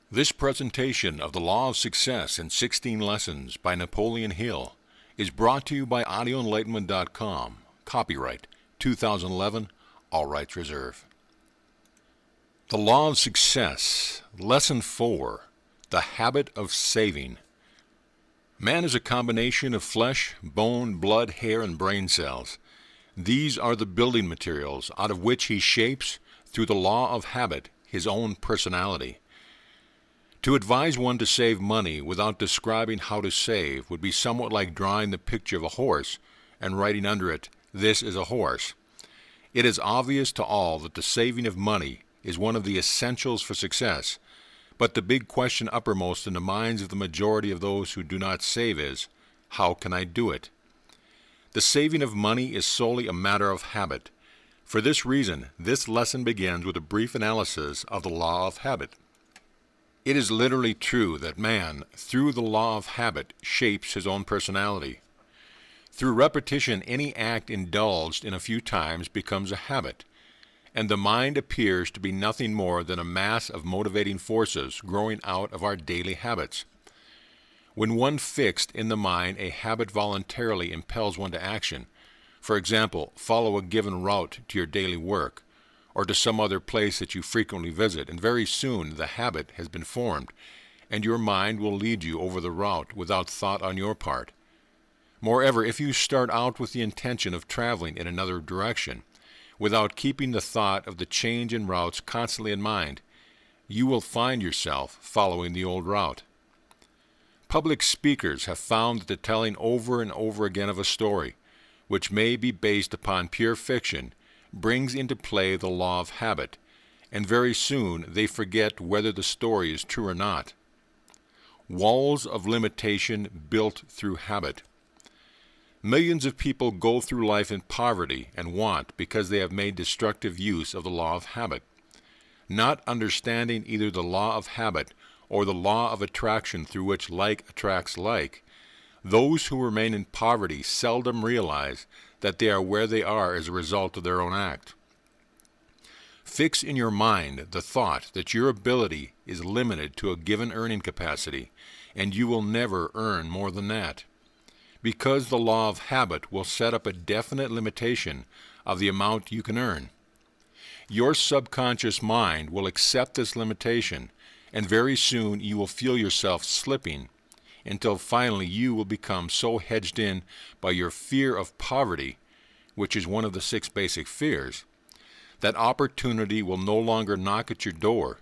This presentation of the Law of Success in 16 Lessons by Napoleon Hill is brought to you by audioenlightenment.com. Copyright 2011, all rights reserved. The Law of Success, Lesson 4, The Habit of Saving. Man is a combination of flesh, bone, blood, hair, and brain cells. These are the building materials out of which he shapes, through the law of habit, his own personality. To advise one to save money without describing how to save would be somewhat like drawing the picture of a horse and writing under it, "This is a horse." It is obvious to all that the saving of money is one of the essentials for success, but the big question uppermost in the minds of the majority of those who do not save is, how can I do it? The saving of money is solely a matter of habit. For this reason, this lesson begins with a brief analysis of the law of habit. It is literally true that man, through the law of habit, shapes his own personality. Through repetition, any act indulged in a few times becomes a habit, and the mind appears to be nothing more than a mass of motivating forces growing out of our daily habits. When one fixed in the mind a habit voluntarily impels one to action, for example, follow a given route to your daily work, or to some other place that you frequently visit, and very soon the habit has been formed, and your mind will lead you over the route without thought on your part. Moreover, if you start out with the intention of traveling in another direction, without keeping the thought of the change in routes constantly in mind, you will find yourself following the old route. Public speakers have found that the telling over and over again of a story, which may be based upon pure fiction, brings into play the law of habit, and very soon they forget whether the story is true or not. Walls of limitation built through habit. Millions of people go through life in poverty and want because they have made destructive use of the law of habit. Not understanding either the law of habit or the law of attraction through which like attracts like, those who remain in poverty seldom realize that they are where they are as a result of their own act. Fix in your mind the thought that your ability is limited to a given earning capacity, and you will never earn more than that, because the law of habit will set up a definite limitation of the amount you can earn. Your subconscious mind will accept this limitation, and very soon you will feel yourself slipping, until finally you will become so hedged in by your fear of poverty, which is one of the 6 basic fears, that opportunity will no longer knock at your door.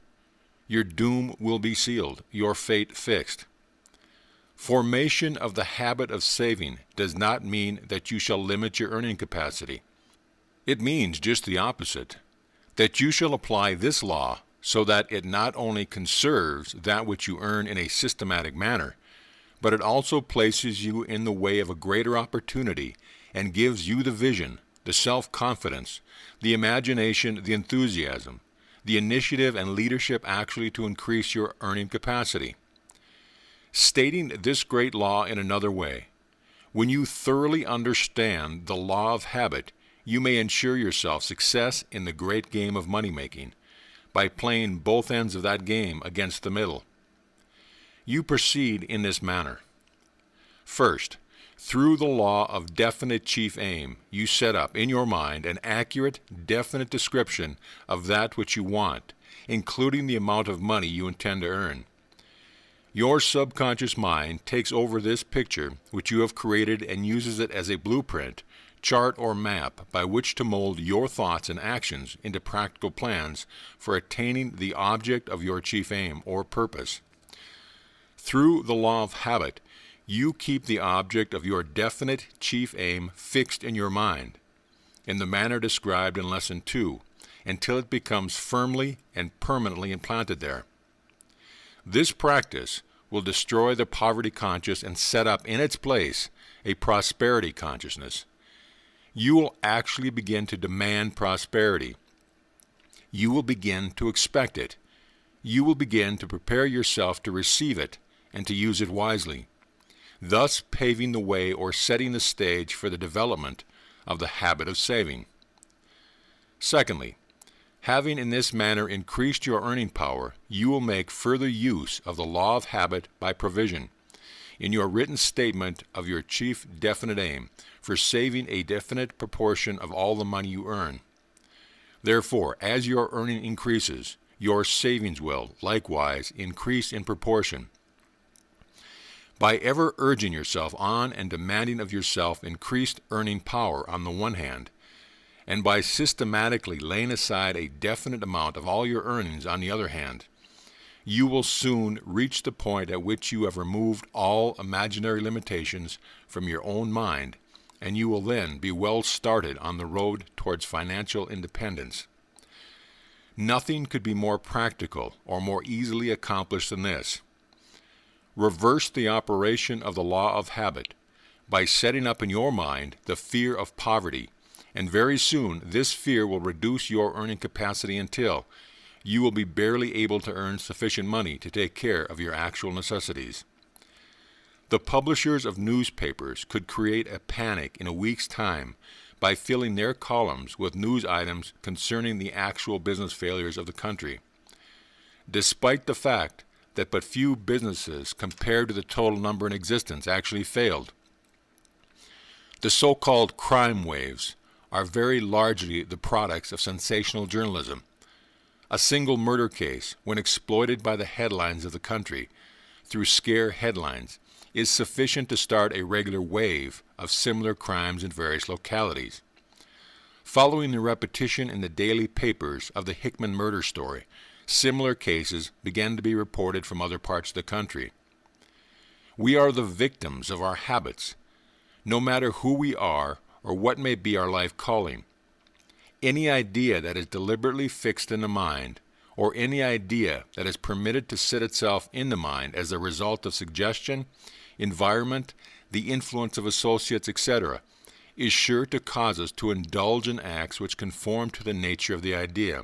Your doom will be sealed, your fate fixed. Formation of the habit of saving does not mean that you shall limit your earning capacity. It means just the opposite, that you shall apply this law so that it not only conserves that which you earn in a systematic manner, but it also places you in the way of a greater opportunity and gives you the vision, the self-confidence, the imagination, the enthusiasm, the initiative and leadership actually to increase your earning capacity. Stating this great law in another way, when you thoroughly understand the law of habit, you may ensure yourself success in the great game of money-making by playing both ends of that game against the middle. You proceed in this manner. First, through the law of definite chief aim, you set up in your mind an accurate, definite description of that which you want, including the amount of money you intend to earn. Your subconscious mind takes over this picture which you have created and uses it as a blueprint, chart, or map by which to mold your thoughts and actions into practical plans for attaining the object of your chief aim or purpose. Through the law of habit, you keep the object of your definite chief aim fixed in your mind, in the manner described in Lesson 2, until it becomes firmly and permanently implanted there. This practice will destroy the poverty conscious and set up in its place a prosperity consciousness. You will actually begin to demand prosperity. You will begin to expect it. You will begin to prepare yourself to receive it and to use it wisely, thus paving the way or setting the stage for the development of the habit of saving. Secondly, Having in this manner increased your earning power, you will make further use of the law of habit by provision in your written statement of your chief definite aim for saving a definite proportion of all the money you earn. Therefore, as your earning increases, your savings will, likewise, increase in proportion. By ever urging yourself on and demanding of yourself increased earning power on the one hand, and by systematically laying aside a definite amount of all your earnings on the other hand, you will soon reach the point at which you have removed all imaginary limitations from your own mind, and you will then be well started on the road towards financial independence. Nothing could be more practical or more easily accomplished than this. Reverse the operation of the law of habit by setting up in your mind the fear of poverty, and very soon this fear will reduce your earning capacity until you will be barely able to earn sufficient money to take care of your actual necessities. The publishers of newspapers could create a panic in a week's time by filling their columns with news items concerning the actual business failures of the country. Despite the fact that but few businesses compared to the total number in existence actually failed. The so-called crime waves are very largely the products of sensational journalism. A single murder case, when exploited by the headlines of the country through scare headlines, is sufficient to start a regular wave of similar crimes in various localities. Following the repetition in the daily papers of the Hickman murder story, similar cases began to be reported from other parts of the country. We are the victims of our habits, no matter who we are or what may be our life calling. Any idea that is deliberately fixed in the mind, or any idea that is permitted to sit itself in the mind as a result of suggestion, environment, the influence of associates, etc., is sure to cause us to indulge in acts which conform to the nature of the idea.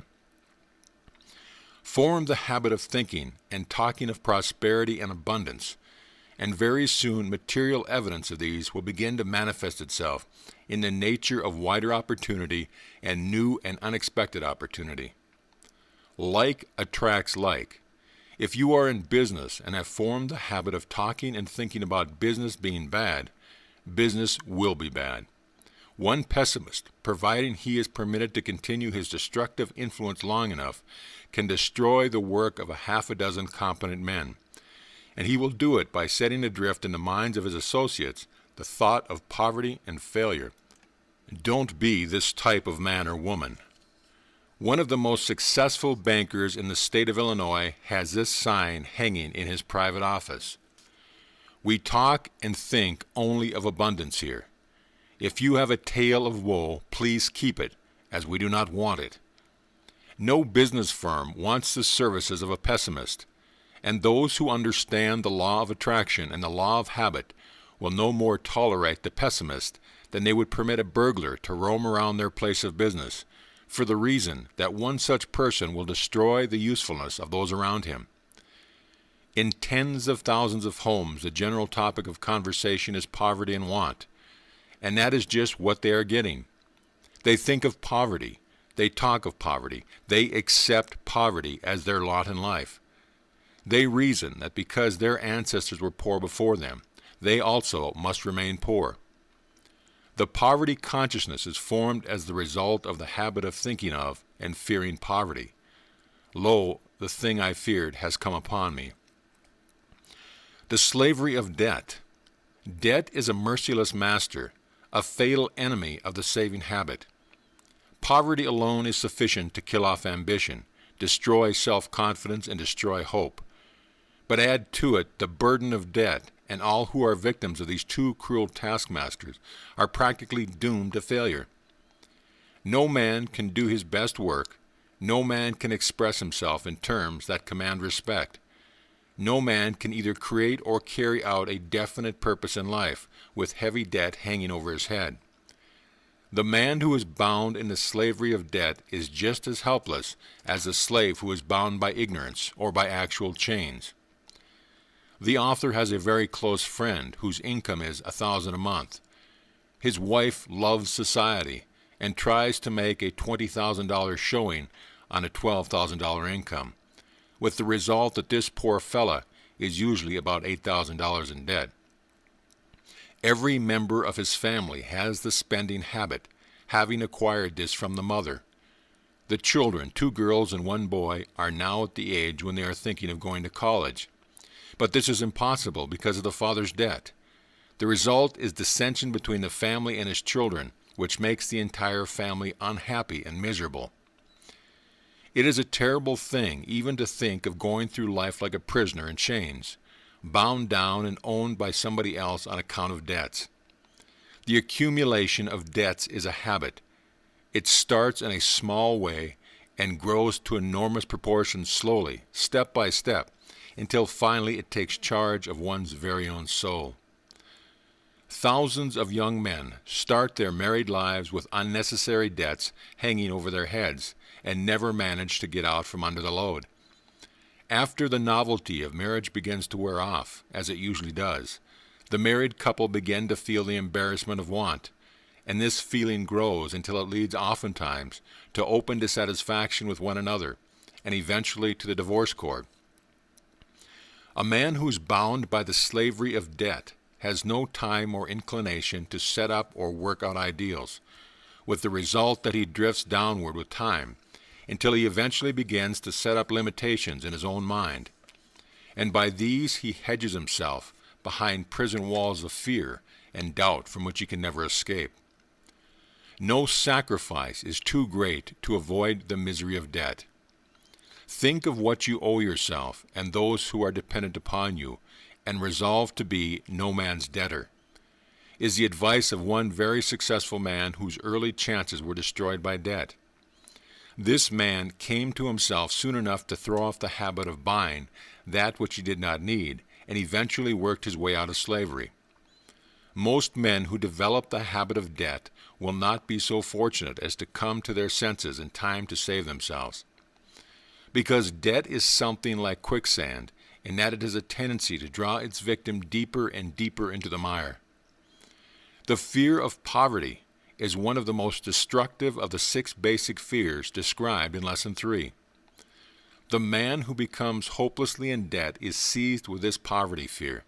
Form the habit of thinking and talking of prosperity and abundance, and very soon material evidence of these will begin to manifest itself in the nature of wider opportunity and new and unexpected opportunity. Like attracts like. If you are in business and have formed the habit of talking and thinking about business being bad, business will be bad. One pessimist, providing he is permitted to continue his destructive influence long enough, can destroy the work of a half a dozen competent men. And he will do it by setting adrift in the minds of his associates the thought of poverty and failure. Don't be this type of man or woman. One of the most successful bankers in the state of Illinois has this sign hanging in his private office. We talk and think only of abundance here. If you have a tale of woe, please keep it, as we do not want it. No business firm wants the services of a pessimist, and those who understand the law of attraction and the law of habit will no more tolerate the pessimist than they would permit a burglar to roam around their place of business, for the reason that one such person will destroy the usefulness of those around him. In tens of thousands of homes, the general topic of conversation is poverty and want, and that is just what they are getting. They think of poverty, they talk of poverty, they accept poverty as their lot in life. They reason that because their ancestors were poor before them, they also must remain poor. The poverty consciousness is formed as the result of the habit of thinking of and fearing poverty. Lo, the thing I feared has come upon me. The slavery of debt. Debt is a merciless master, a fatal enemy of the saving habit. Poverty alone is sufficient to kill off ambition, destroy self-confidence, and destroy hope. But add to it the burden of debt, and all who are victims of these two cruel taskmasters are practically doomed to failure. No man can do his best work, no man can express himself in terms that command respect. No man can either create or carry out a definite purpose in life with heavy debt hanging over his head. The man who is bound in the slavery of debt is just as helpless as the slave who is bound by ignorance or by actual chains. The author has a very close friend whose income is $1,000 a month. His wife loves society and tries to make a $20,000 showing on a $12,000 income, with the result that this poor fella is usually about $8,000 in debt. Every member of his family has the spending habit, having acquired this from the mother. The children, 2 girls and 1 boy, are now at the age when they are thinking of going to college. But this is impossible because of the father's debt. The result is dissension between the family and his children, which makes the entire family unhappy and miserable. It is a terrible thing even to think of going through life like a prisoner in chains, bound down and owned by somebody else on account of debts. The accumulation of debts is a habit. It starts in a small way and grows to enormous proportions slowly, step by step, until finally it takes charge of one's very own soul. Thousands of young men start their married lives with unnecessary debts hanging over their heads and never manage to get out from under the load. After the novelty of marriage begins to wear off, as it usually does, the married couple begin to feel the embarrassment of want, and this feeling grows until it leads oftentimes to open dissatisfaction with one another, and eventually to the divorce court. A man who is bound by the slavery of debt has no time or inclination to set up or work out ideals, with the result that he drifts downward with time, until he eventually begins to set up limitations in his own mind. And by these he hedges himself behind prison walls of fear and doubt from which he can never escape. No sacrifice is too great to avoid the misery of debt. Think of what you owe yourself and those who are dependent upon you, and resolve to be no man's debtor, is the advice of one very successful man whose early chances were destroyed by debt. This man came to himself soon enough to throw off the habit of buying that which he did not need, and eventually worked his way out of slavery. Most men who develop the habit of debt will not be so fortunate as to come to their senses in time to save themselves. Because debt is something like quicksand, in that it has a tendency to draw its victim deeper and deeper into the mire. The fear of poverty is one of the most destructive of the 6 basic fears described in Lesson 3. The man who becomes hopelessly in debt is seized with this poverty fear.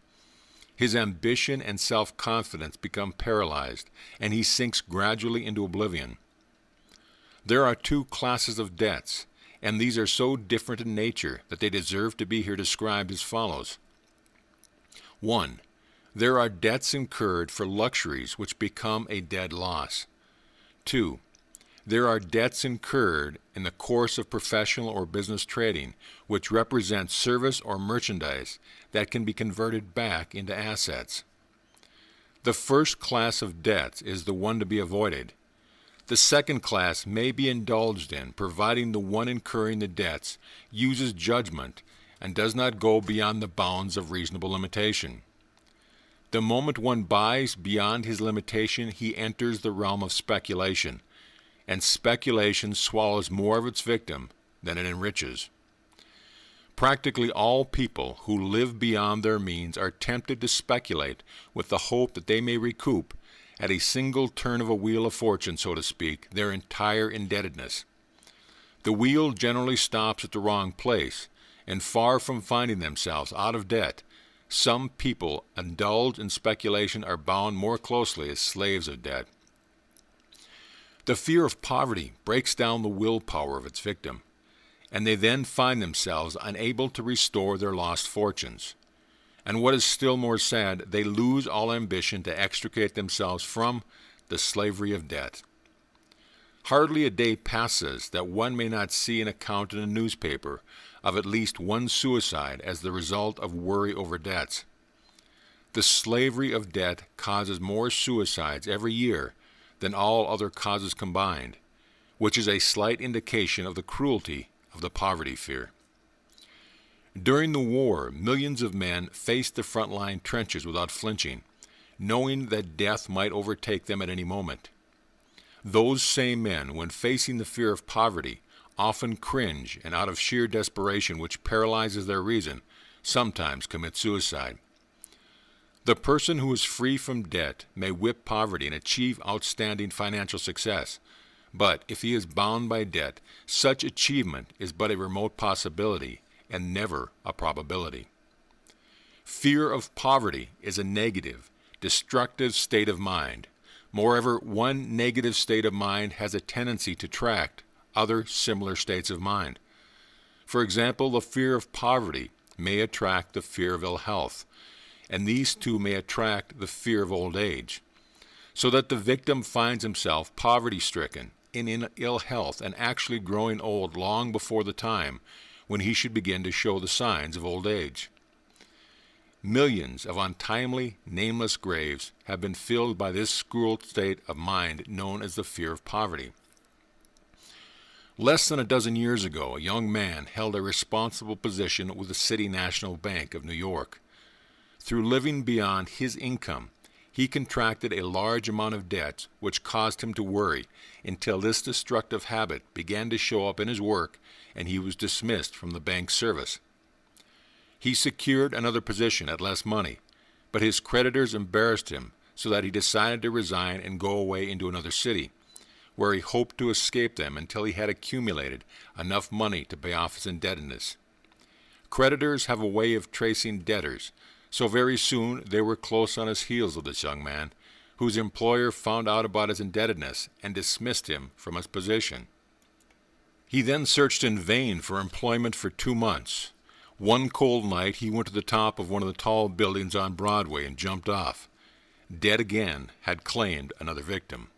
His ambition and self-confidence become paralyzed, and he sinks gradually into oblivion. There are 2 classes of debts, and these are so different in nature that they deserve to be here described as follows. 1. There are debts incurred for luxuries which become a dead loss. 2. There are debts incurred in the course of professional or business trading which represent service or merchandise that can be converted back into assets. The first class of debts is the one to be avoided. The second class may be indulged in, providing the one incurring the debts uses judgment and does not go beyond the bounds of reasonable limitation. The moment one buys beyond his limitation, he enters the realm of speculation, and speculation swallows more of its victim than it enriches. Practically all people who live beyond their means are tempted to speculate with the hope that they may recoup, at a single turn of a wheel of fortune, so to speak, their entire indebtedness. The wheel generally stops at the wrong place, and far from finding themselves out of debt, some people indulged in speculation are bound more closely as slaves of debt. The fear of poverty breaks down the willpower of its victim, and they then find themselves unable to restore their lost fortunes. And what is still more sad, they lose all ambition to extricate themselves from the slavery of debt. Hardly a day passes that one may not see an account in a newspaper of at least one suicide as the result of worry over debts. The slavery of debt causes more suicides every year than all other causes combined, which is a slight indication of the cruelty of the poverty fear. During the war, millions of men faced the front-line trenches without flinching, knowing that death might overtake them at any moment. Those same men, when facing the fear of poverty, often cringe and out of sheer desperation which paralyzes their reason, sometimes commit suicide. The person who is free from debt may whip poverty and achieve outstanding financial success, But if he is bound by debt, such achievement is but a remote possibility and never a probability. Fear of poverty is a negative, destructive state of mind. Moreover, one negative state of mind has a tendency to attract other similar states of mind. For example, the fear of poverty may attract the fear of ill health, and these two may attract the fear of old age, so that the victim finds himself poverty-stricken, in ill health, and actually growing old long before the time when he should begin to show the signs of old age. Millions of untimely, nameless graves have been filled by this cruel state of mind known as the fear of poverty. Less than a dozen years ago, a young man held a responsible position with the City National Bank of New York. Through living beyond his income, he contracted a large amount of debts, which caused him to worry until this destructive habit began to show up in his work and he was dismissed from the bank's service. He secured another position at less money, but his creditors embarrassed him so that he decided to resign and go away into another city, where he hoped to escape them until he had accumulated enough money to pay off his indebtedness. Creditors have a way of tracing debtors, so very soon they were close on his heels of this young man, whose employer found out about his indebtedness and dismissed him from his position. He then searched in vain for employment for 2 months. One cold night he went to the top of one of the tall buildings on Broadway and jumped off. Debt again had claimed another victim.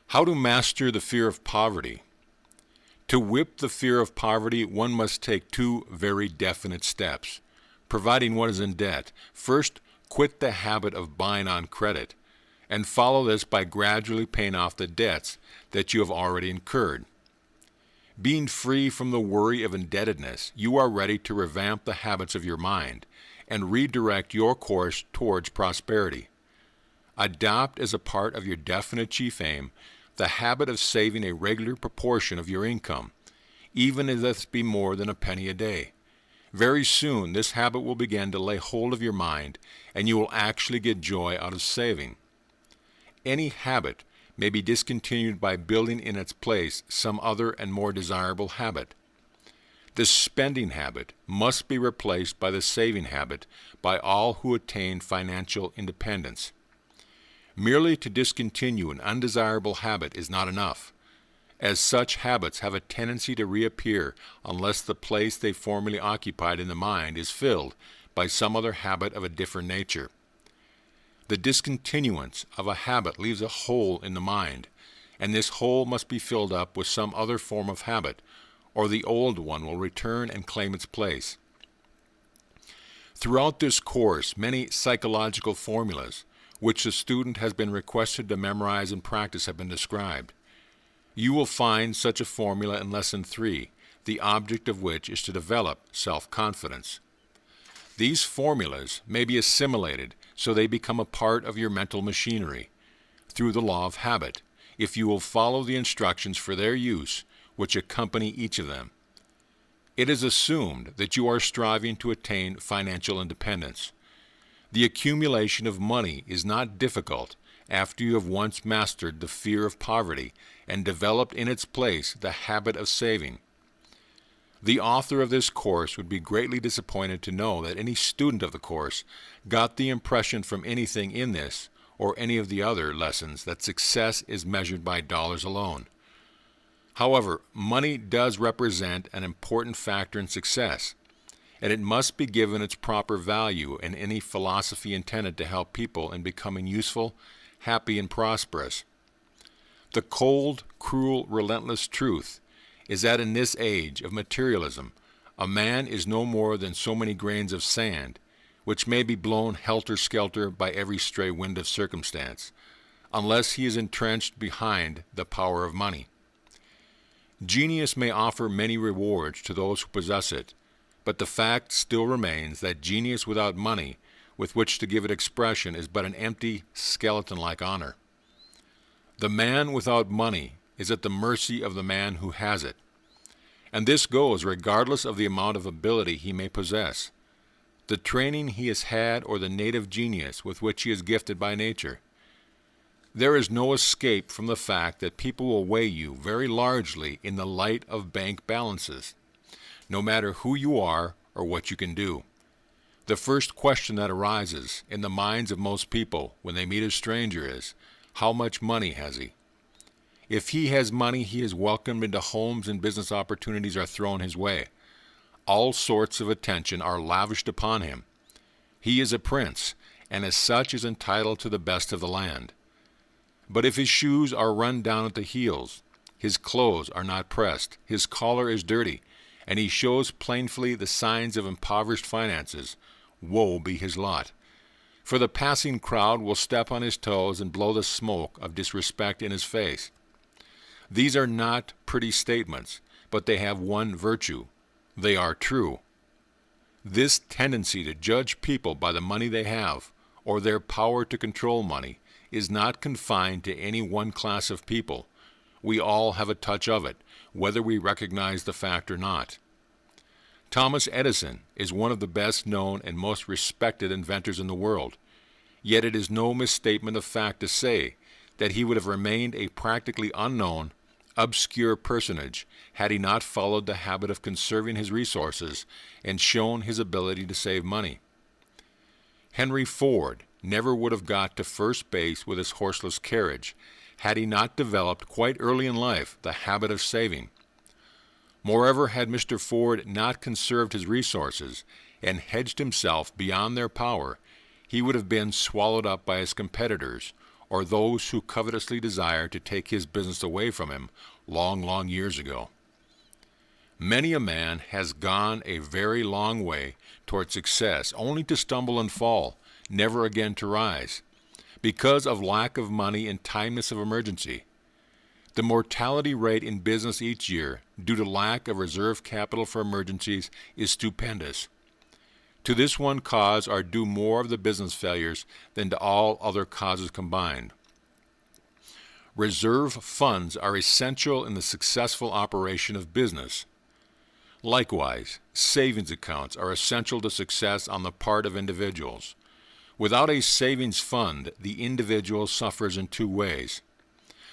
How to master the fear of poverty? To whip the fear of poverty, one must take 2 very definite steps. Providing one is in debt, first quit the habit of buying on credit, and follow this by gradually paying off the debts that you have already incurred. Being free from the worry of indebtedness, you are ready to revamp the habits of your mind and redirect your course towards prosperity. Adopt as a part of your definite chief aim the habit of saving a regular proportion of your income, even if this be more than a penny a day. Very soon this habit will begin to lay hold of your mind, and you will actually get joy out of saving. Any habit may be discontinued by building in its place some other and more desirable habit. The spending habit must be replaced by the saving habit by all who attain financial independence. Merely to discontinue an undesirable habit is not enough, as such habits have a tendency to reappear unless the place they formerly occupied in the mind is filled by some other habit of a different nature. The discontinuance of a habit leaves a hole in the mind, and this hole must be filled up with some other form of habit, or the old one will return and claim its place. Throughout this course, many psychological formulas, which the student has been requested to memorize and practice, have been described. You will find such a formula in Lesson 3, the object of which is to develop self-confidence. These formulas may be assimilated so they become a part of your mental machinery through the law of habit, if you will follow the instructions for their use which accompany each of them. It is assumed that you are striving to attain financial independence. The accumulation of money is not difficult after you have once mastered the fear of poverty and developed in its place the habit of saving. The author of this course would be greatly disappointed to know that any student of the course got the impression from anything in this or any of the other lessons that success is measured by dollars alone. However, money does represent an important factor in success, and it must be given its proper value in any philosophy intended to help people in becoming useful, happy, and prosperous. The cold, cruel, relentless truth is that in this age of materialism, a man is no more than so many grains of sand, which may be blown helter-skelter by every stray wind of circumstance, unless he is entrenched behind the power of money. Genius may offer many rewards to those who possess it, but the fact still remains that genius without money with which to give it expression is but an empty, skeleton-like honor. The man without money is at the mercy of the man who has it, and this goes regardless of the amount of ability he may possess, the training he has had, or the native genius with which he is gifted by nature. There is no escape from the fact that people will weigh you very largely in the light of bank balances, no matter who you are or what you can do. The first question that arises in the minds of most people when they meet a stranger is, how much money has he? If he has money, he is welcomed into homes and business opportunities are thrown his way. All sorts of attention are lavished upon him. He is a prince, and as such is entitled to the best of the land. But if his shoes are run down at the heels, his clothes are not pressed, his collar is dirty, and he shows plainly the signs of impoverished finances, woe be his lot. For the passing crowd will step on his toes and blow the smoke of disrespect in his face. These are not pretty statements, but they have one virtue. They are true. This tendency to judge people by the money they have, or their power to control money, is not confined to any one class of people. We all have a touch of it, whether we recognize the fact or not. Thomas Edison is one of the best known and most respected inventors in the world, yet it is no misstatement of fact to say that he would have remained a practically unknown, obscure personage had he not followed the habit of conserving his resources and shown his ability to save money. Henry Ford never would have got to first base with his horseless carriage had he not developed quite early in life the habit of saving. Moreover, had Mr. Ford not conserved his resources and hedged himself beyond their power, he would have been swallowed up by his competitors or those who covetously desire to take his business away from him long years ago. Many a man has gone a very long way toward success only to stumble and fall, never again to rise, because of lack of money and timeness of emergency. The mortality rate in business each year, due to lack of reserve capital for emergencies, is stupendous. To this one cause are due more of the business failures than to all other causes combined. Reserve funds are essential in the successful operation of business. Likewise, savings accounts are essential to success on the part of individuals. Without a savings fund, the individual suffers in two ways.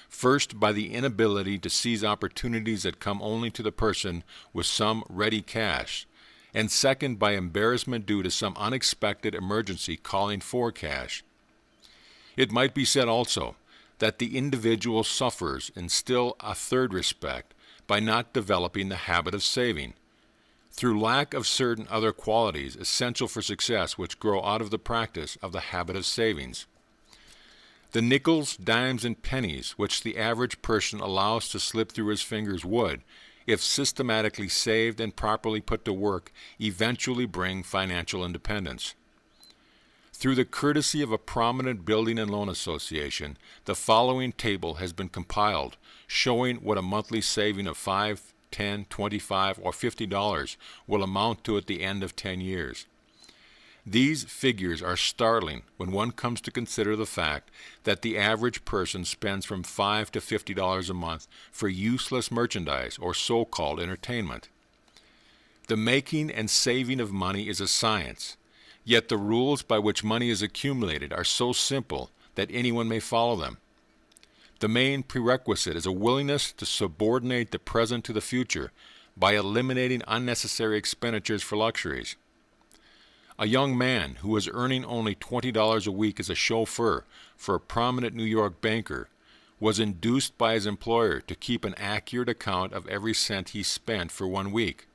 First, by the inability to seize opportunities that come only to the person with some ready cash, and second, by embarrassment due to some unexpected emergency calling for cash. It might be said also that the individual suffers in still a third respect by not developing the habit of saving, through lack of certain other qualities essential for success which grow out of the practice of the habit of savings. The nickels, dimes, and pennies which the average person allows to slip through his fingers would, if systematically saved and properly put to work, eventually bring financial independence. Through the courtesy of a prominent building and loan association, the following table has been compiled, showing what a monthly saving of $5, $10, $25, or $50 will amount to at the end of 10 years. These figures are startling when one comes to consider the fact that the average person spends from $5 to $50 a month for useless merchandise or so-called entertainment. The making and saving of money is a science, yet the rules by which money is accumulated are so simple that anyone may follow them. The main prerequisite is a willingness to subordinate the present to the future by eliminating unnecessary expenditures for luxuries. A young man who was earning only $20 a week as a chauffeur for a prominent New York banker was induced by his employer to keep an accurate account of every cent he spent for 1 week.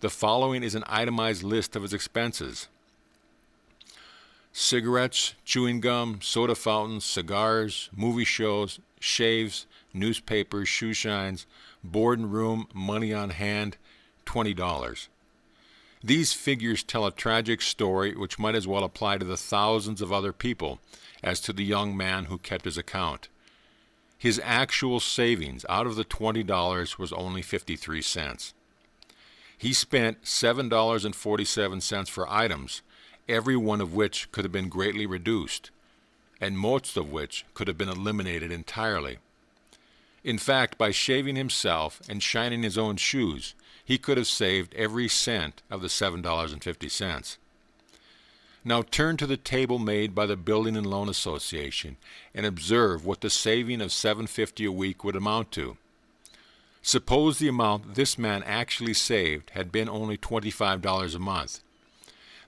The following is an itemized list of his expenses: cigarettes, chewing gum, soda fountains, cigars, movie shows, shaves, newspapers, shoe shines, board and room, money on hand, $20. These figures tell a tragic story which might as well apply to the thousands of other people as to the young man who kept his account. His actual savings out of the $20 was only 53 cents. He spent $7.47 for items, every one of which could have been greatly reduced, and most of which could have been eliminated entirely. In fact, by shaving himself and shining his own shoes, he could have saved every cent of the $7.50. Now turn to the table made by the Building and Loan Association and observe what the saving of $7.50 a week would amount to. Suppose the amount this man actually saved had been only $25 a month.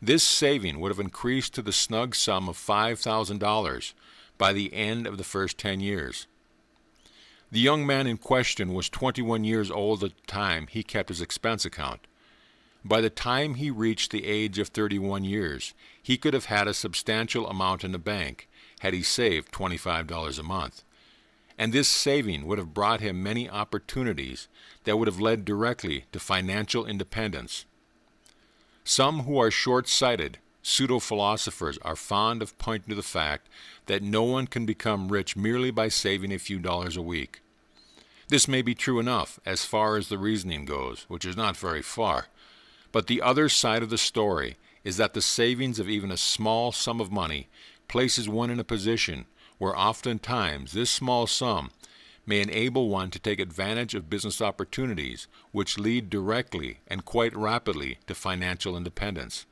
This saving would have increased to the snug sum of $5,000 by the end of the first 10 years. The young man in question was 21 years old at the time he kept his expense account. By the time he reached the age of 31 years, he could have had a substantial amount in the bank had he saved $25 a month. And this saving would have brought him many opportunities that would have led directly to financial independence. Some who are short-sighted, pseudo-philosophers are fond of pointing to the fact that no one can become rich merely by saving a few dollars a week. This may be true enough as far as the reasoning goes, which is not very far. But the other side of the story is that the savings of even a small sum of money places one in a position where oftentimes this small sum may enable one to take advantage of business opportunities which lead directly and quite rapidly to financial independence.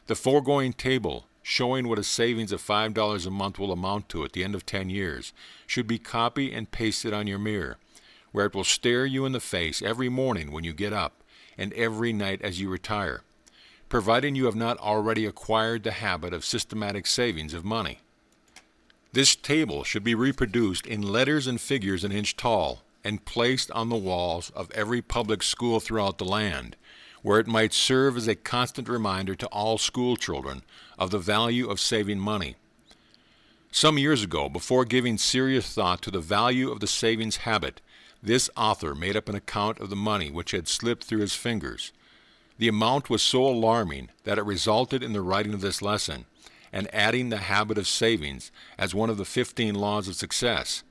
The foregoing table, showing what a savings of $5 a month will amount to at the end of 10 years, should be copied and pasted on your mirror, where it will stare you in the face every morning when you get up and every night as you retire, providing you have not already acquired the habit of systematic savings of money. This table should be reproduced in letters and figures an inch tall and placed on the walls of every public school throughout the land, where it might serve as a constant reminder to all school children of the value of saving money. Some years ago, before giving serious thought to the value of the savings habit, this author made up an account of the money which had slipped through his fingers. The amount was so alarming that it resulted in the writing of this lesson and adding the habit of savings as one of the 15 laws of success.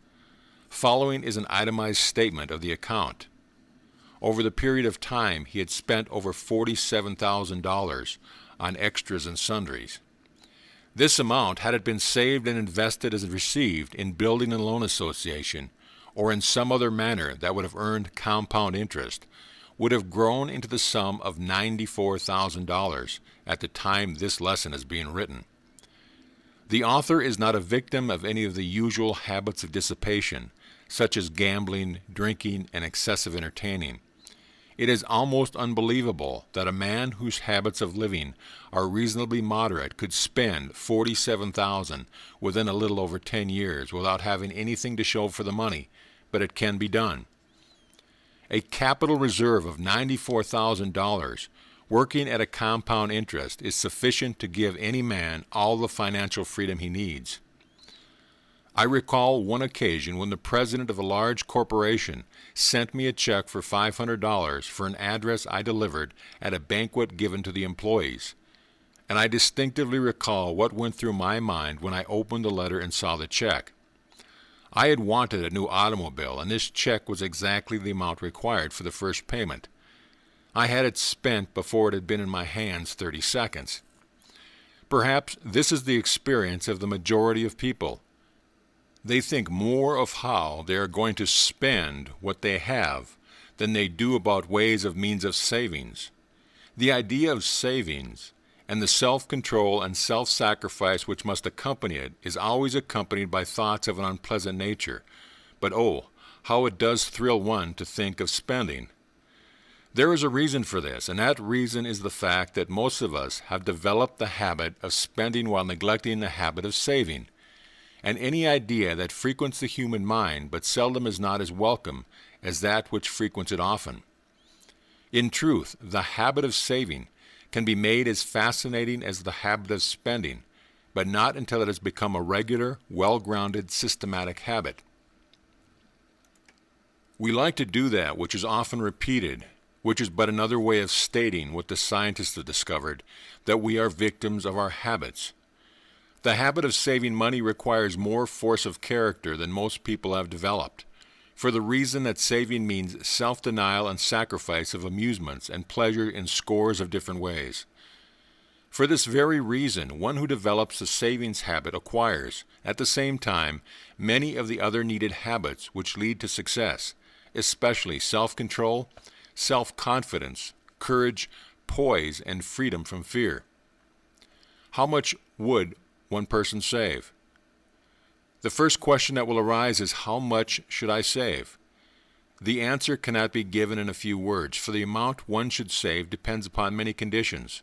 Following is an itemized statement of the account. Over the period of time, he had spent over $47,000 on extras and sundries. This amount, had it been saved and invested as received in Building and Loan Association, or in some other manner that would have earned compound interest, would have grown into the sum of $94,000 at the time this lesson is being written. The author is not a victim of any of the usual habits of dissipation, such as gambling, drinking, and excessive entertaining. It is almost unbelievable that a man whose habits of living are reasonably moderate could spend $47,000 within a little over 10 years without having anything to show for the money, but it can be done. A capital reserve of $94,000 working at a compound interest is sufficient to give any man all the financial freedom he needs. I recall one occasion when the president of a large corporation sent me a check for $500 for an address I delivered at a banquet given to the employees, and I distinctively recall what went through my mind when I opened the letter and saw the check. I had wanted a new automobile, and this check was exactly the amount required for the first payment. I had it spent before it had been in my hands 30 seconds. Perhaps this is the experience of the majority of people. They think more of how they are going to spend what they have than they do about ways of means of savings. The idea of savings and the self-control and self-sacrifice which must accompany it is always accompanied by thoughts of an unpleasant nature. But oh, how it does thrill one to think of spending. There is a reason for this, and that reason is the fact that most of us have developed the habit of spending while neglecting the habit of saving. And any idea that frequents the human mind but seldom is not as welcome as that which frequents it often. In truth, the habit of saving can be made as fascinating as the habit of spending, but not until it has become a regular, well-grounded, systematic habit. We like to do that which is often repeated, which is but another way of stating what the scientists have discovered, that we are victims of our habits. The habit of saving money requires more force of character than most people have developed, for the reason that saving means self-denial and sacrifice of amusements and pleasure in scores of different ways. For this very reason, one who develops the savings habit acquires, at the same time, many of the other needed habits which lead to success, especially self-control, self-confidence, courage, poise, and freedom from fear. How much would one person save? The first question that will arise is, how much should I save? The answer cannot be given in a few words, for the amount one should save depends upon many conditions,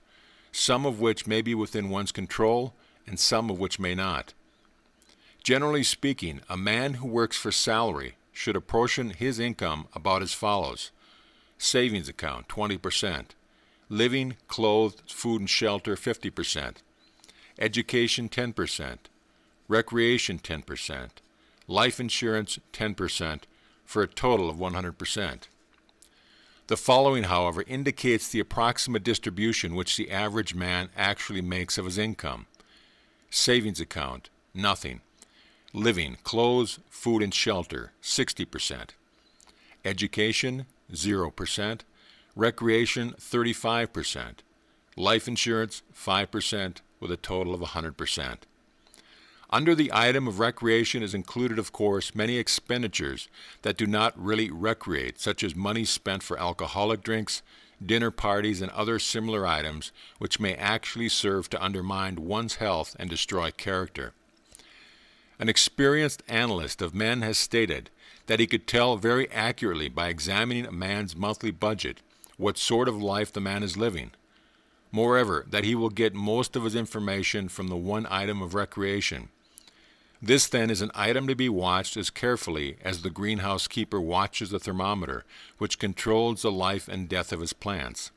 some of which may be within one's control and some of which may not. Generally speaking, a man who works for salary should apportion his income about as follows: savings account 20%, living, clothes, food and shelter 50%, education 10%, recreation 10%, life insurance 10%, for a total of 100%. The following, however, indicates the approximate distribution which the average man actually makes of his income. Savings account, nothing. Living, clothes, food and shelter, 60%. Education, 0%. Recreation, 35%. Life insurance, 5%, with a total of 100%. Under the item of recreation is included, of course, many expenditures that do not really recreate, such as money spent for alcoholic drinks, dinner parties, and other similar items which may actually serve to undermine one's health and destroy character. An experienced analyst of men has stated that he could tell very accurately by examining a man's monthly budget what sort of life the man is living. Moreover, that he will get most of his information from the one item of recreation. This, then, is an item to be watched as carefully as the greenhouse keeper watches the thermometer, which controls the life and death of his plants.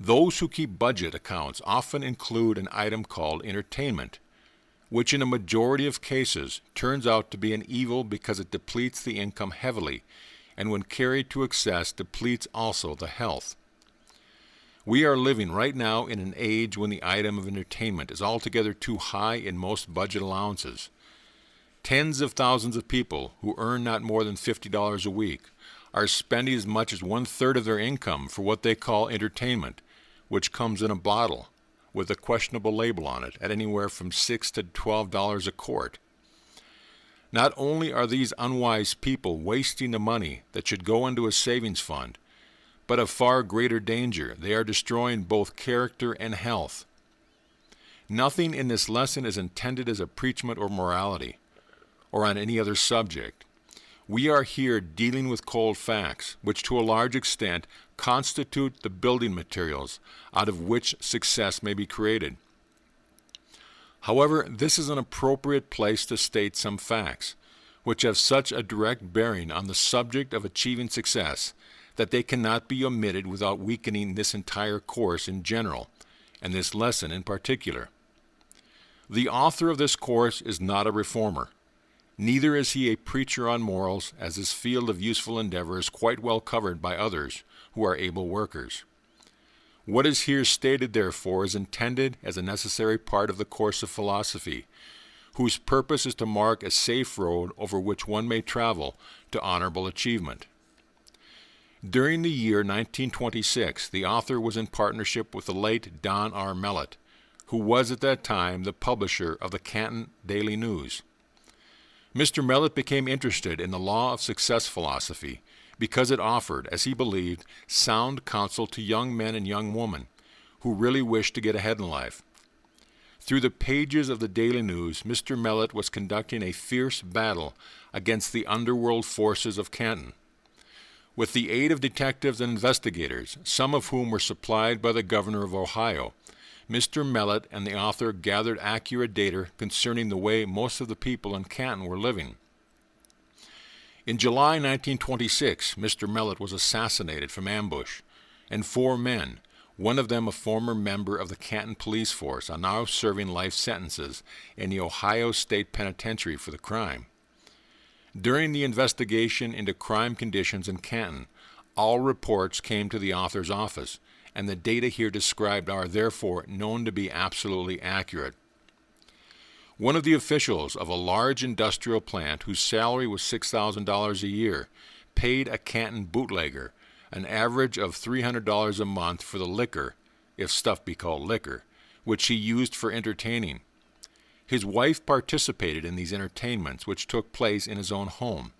Those who keep budget accounts often include an item called entertainment, which in a majority of cases turns out to be an evil because it depletes the income heavily, and when carried to excess depletes also the health. We are living right now in an age when the item of entertainment is altogether too high in most budget allowances. Tens of thousands of people who earn not more than $50 a week are spending as much as 1/3 of their income for what they call entertainment, which comes in a bottle with a questionable label on it at anywhere from $6 to $12 a quart. Not only are these unwise people wasting the money that should go into a savings fund, but of far greater danger, they are destroying both character and health. Nothing in this lesson is intended as a preachment or morality, or on any other subject. We are here dealing with cold facts, which to a large extent constitute the building materials out of which success may be created. However, this is an appropriate place to state some facts, which have such a direct bearing on the subject of achieving success that they cannot be omitted without weakening this entire course in general, and this lesson in particular. The author of this course is not a reformer. Neither is he a preacher on morals, as his field of useful endeavor is quite well covered by others who are able workers. What is here stated, therefore, is intended as a necessary part of the course of philosophy, whose purpose is to mark a safe road over which one may travel to honorable achievement. During the year 1926, the author was in partnership with the late Don R. Mellett, who was at that time the publisher of the Canton Daily News. Mr. Mellett became interested in the law of success philosophy because it offered, as he believed, sound counsel to young men and young women who really wished to get ahead in life. Through the pages of the Daily News, Mr. Mellett was conducting a fierce battle against the underworld forces of Canton. With the aid of detectives and investigators, some of whom were supplied by the governor of Ohio, Mr. Mellett and the author gathered accurate data concerning the way most of the people in Canton were living. In July 1926, Mr. Mellett was assassinated from ambush, and 4 men, one of them a former member of the Canton police force, are now serving life sentences in the Ohio State Penitentiary for the crime. During the investigation into crime conditions in Canton, all reports came to the author's office, and the data here described are therefore known to be absolutely accurate. One of the officials of a large industrial plant whose salary was $6,000 a year paid a Canton bootlegger an average of $300 a month for the liquor, if stuff be called liquor, which he used for entertaining. His wife participated in these entertainments, which took place in his own home.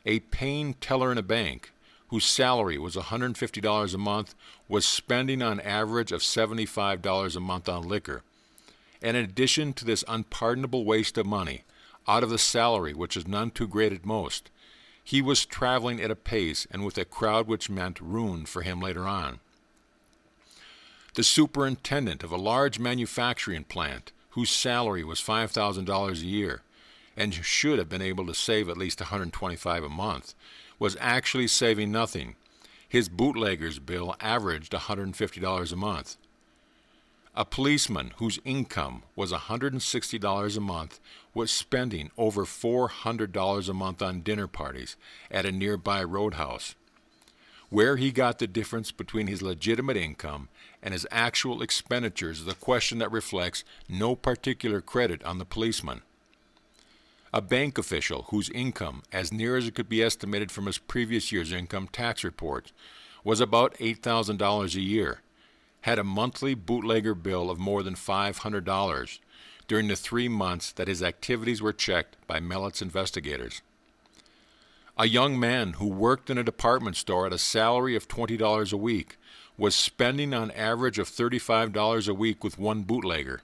A paying teller in a bank, whose salary was $150 a month, was spending on average of $75 a month on liquor. And in addition to this unpardonable waste of money, out of the salary which is none too great at most, he was traveling at a pace and with a crowd which meant ruin for him later on. The superintendent of a large manufacturing plant, whose salary was $5,000 a year, and should have been able to save at least $125 a month, was actually saving nothing. His bootlegger's bill averaged $150 a month. A policeman whose income was $160 a month was spending over $400 a month on dinner parties at a nearby roadhouse. Where he got the difference between his legitimate income and his actual expenditures is a question that reflects no particular credit on the policeman. A bank official whose income, as near as it could be estimated from his previous year's income tax reports, was about $8,000 a year, had a monthly bootlegger bill of more than $500 during the 3 months that his activities were checked by Mellett's investigators. A young man who worked in a department store at a salary of $20 a week was spending on average of $35 a week with one bootlegger.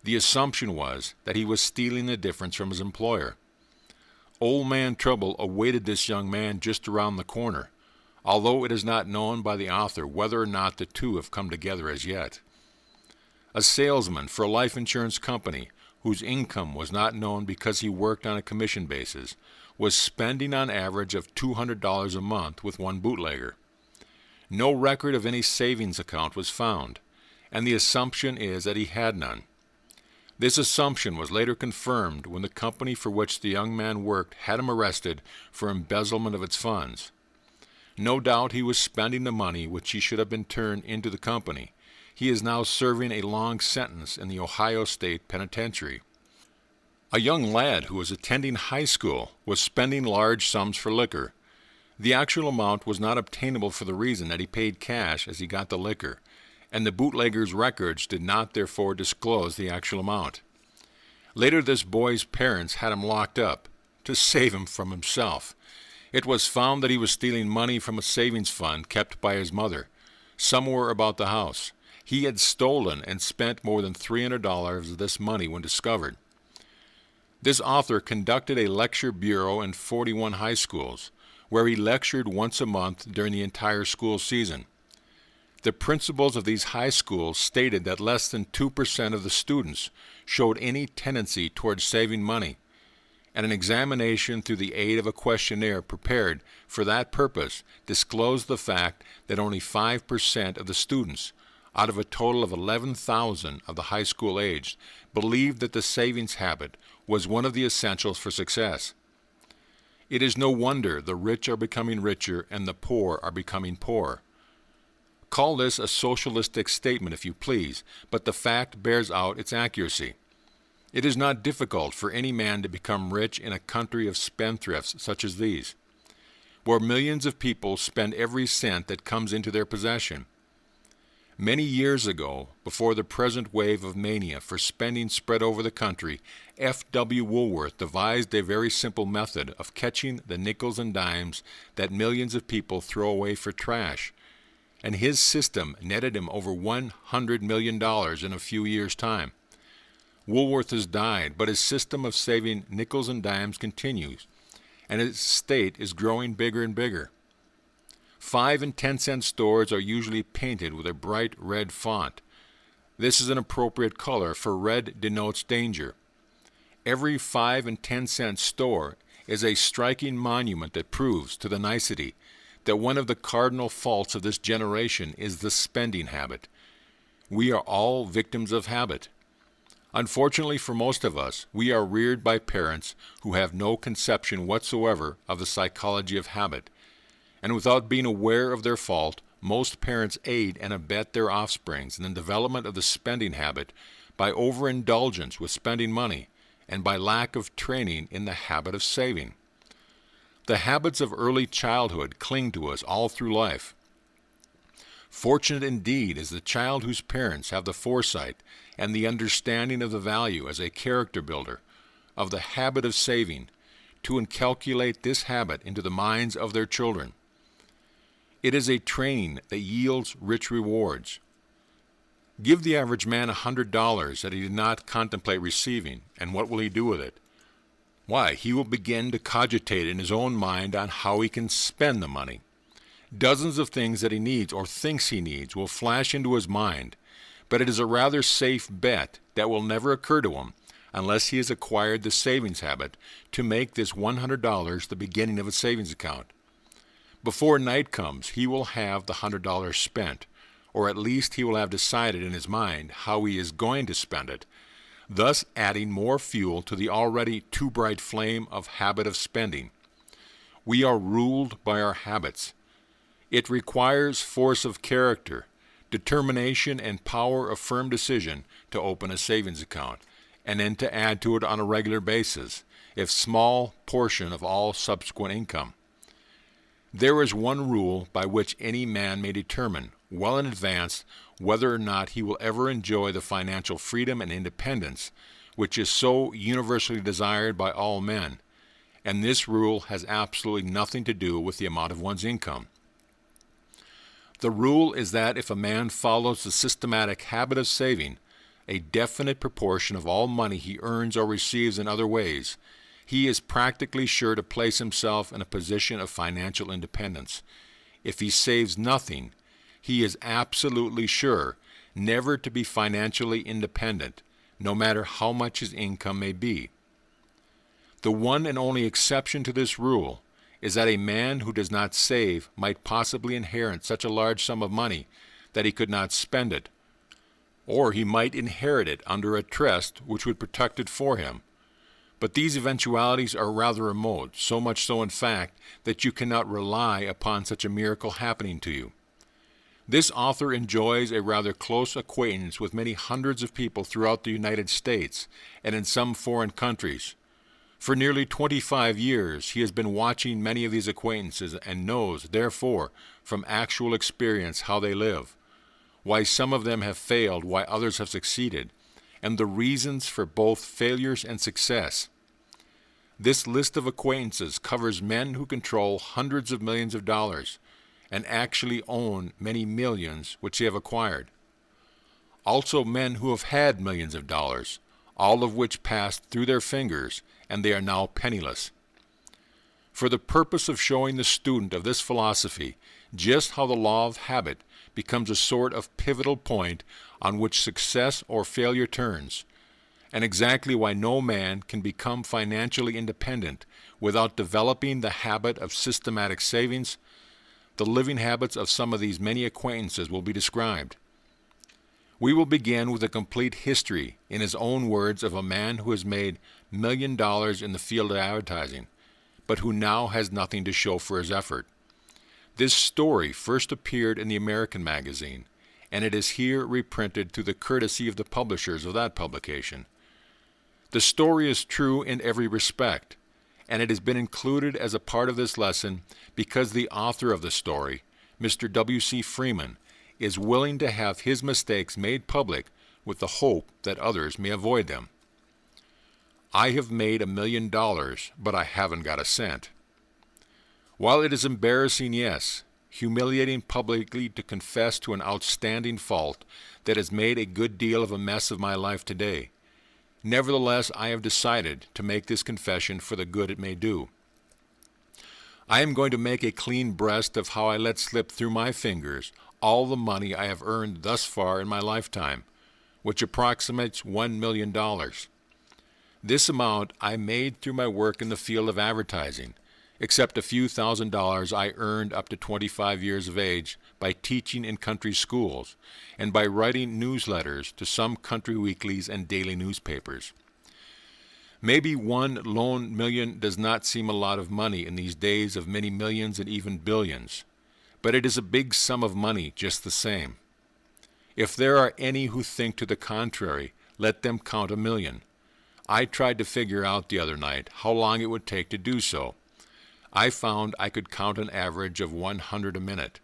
The assumption was that he was stealing the difference from his employer. Old man trouble awaited this young man just around the corner, although it is not known by the author whether or not the two have come together as yet. A salesman for a life insurance company, whose income was not known because he worked on a commission basis, was spending on average of $200 a month with one bootlegger. No record of any savings account was found, and the assumption is that he had none. This assumption was later confirmed when the company for which the young man worked had him arrested for embezzlement of its funds. No doubt he was spending the money which he should have been turned into the company. He is now serving a long sentence in the Ohio State Penitentiary. A young lad who was attending high school was spending large sums for liquor. The actual amount was not obtainable for the reason that he paid cash as he got the liquor, and the bootlegger's records did not therefore disclose the actual amount. Later this boy's parents had him locked up to save him from himself. It was found that he was stealing money from a savings fund kept by his mother, somewhere about the house. He had stolen and spent more than $300 of this money when discovered. This author conducted a lecture bureau in 41 high schools, where he lectured once a month during the entire school season. The principals of these high schools stated that less than 2% of the students showed any tendency towards saving money, and an examination through the aid of a questionnaire prepared for that purpose disclosed the fact that only 5% of the students, out of a total of 11,000 of the high school aged, believed that the savings habit was one of the essentials for success. It is no wonder the rich are becoming richer and the poor are becoming poorer. Call this a socialistic statement if you please, but the fact bears out its accuracy. It is not difficult for any man to become rich in a country of spendthrifts such as these, where millions of people spend every cent that comes into their possession. Many years ago, before the present wave of mania for spending spread over the country, F.W. Woolworth devised a very simple method of catching the nickels and dimes that millions of people throw away for trash, and his system netted him over $100 million in a few years' time. Woolworth has died, but his system of saving nickels and dimes continues, and its estate is growing bigger and bigger. 5 and 10-cent stores are usually painted with a bright red font. This is an appropriate color, for red denotes danger. Every 5 and 10-cent store is a striking monument that proves to the nicety that one of the cardinal faults of this generation is the spending habit. We are all victims of habit. Unfortunately for most of us, we are reared by parents who have no conception whatsoever of the psychology of habit. And without being aware of their fault, most parents aid and abet their offsprings in the development of the spending habit by overindulgence with spending money and by lack of training in the habit of saving. The habits of early childhood cling to us all through life. Fortunate indeed is the child whose parents have the foresight and the understanding of the value as a character builder of the habit of saving to inculcate this habit into the minds of their children. It is a training that yields rich rewards. Give the average man $100 that he did not contemplate receiving, and what will he do with it? Why, he will begin to cogitate in his own mind on how he can spend the money. Dozens of things that he needs or thinks he needs will flash into his mind, but it is a rather safe bet that will never occur to him unless he has acquired the savings habit to make this $100 the beginning of a savings account. Before night comes, he will have the $100 spent, or at least he will have decided in his mind how he is going to spend it, thus adding more fuel to the already too bright flame of habit of spending. We are ruled by our habits. It requires force of character, determination, and power of firm decision to open a savings account, and then to add to it on a regular basis, if small portion of all subsequent income. There is one rule by which any man may determine, well in advance, whether or not he will ever enjoy the financial freedom and independence which is so universally desired by all men, and this rule has absolutely nothing to do with the amount of one's income. The rule is that if a man follows the systematic habit of saving a definite proportion of all money he earns or receives in other ways, he is practically sure to place himself in a position of financial independence. If he saves nothing, he is absolutely sure never to be financially independent, no matter how much his income may be. The one and only exception to this rule is that a man who does not save might possibly inherit such a large sum of money that he could not spend it, or he might inherit it under a trust which would protect it for him. But these eventualities are rather remote, so much so in fact that you cannot rely upon such a miracle happening to you. This author enjoys a rather close acquaintance with many hundreds of people throughout the United States and in some foreign countries. For nearly 25 years he has been watching many of these acquaintances and knows, therefore, from actual experience how they live, why some of them have failed, why others have succeeded, and the reasons for both failures and success. This list of acquaintances covers men who control hundreds of millions of dollars and actually own many millions which they have acquired. Also men who have had millions of dollars, all of which passed through their fingers, and they are now penniless. For the purpose of showing the student of this philosophy just how the law of habit becomes a sort of pivotal point on which success or failure turns, and exactly why no man can become financially independent without developing the habit of systematic savings, the living habits of some of these many acquaintances will be described. We will begin with a complete history, in his own words, of a man who has made $1 million in the field of advertising, but who now has nothing to show for his effort. This story first appeared in the American magazine, and it is here reprinted through the courtesy of the publishers of that publication. The story is true in every respect, and it has been included as a part of this lesson because the author of the story, Mr. W.C. Freeman, is willing to have his mistakes made public with the hope that others may avoid them. I have made $1 million, but I haven't got a cent. While it is embarrassing, yes, humiliating publicly to confess to an outstanding fault that has made a good deal of a mess of my life today, nevertheless I have decided to make this confession for the good it may do. I am going to make a clean breast of how I let slip through my fingers all the money I have earned thus far in my lifetime, which approximates $1 million. This amount I made through my work in the field of advertising, except a few $1,000s I earned up to 25 years of age by teaching in country schools and by writing newsletters to some country weeklies and daily newspapers. Maybe one lone million does not seem a lot of money in these days of many millions and even billions, but it is a big sum of money just the same. If there are any who think to the contrary, let them count $1 million. I tried to figure out the other night how long it would take to do so. I found I could count an average of 100 a minute.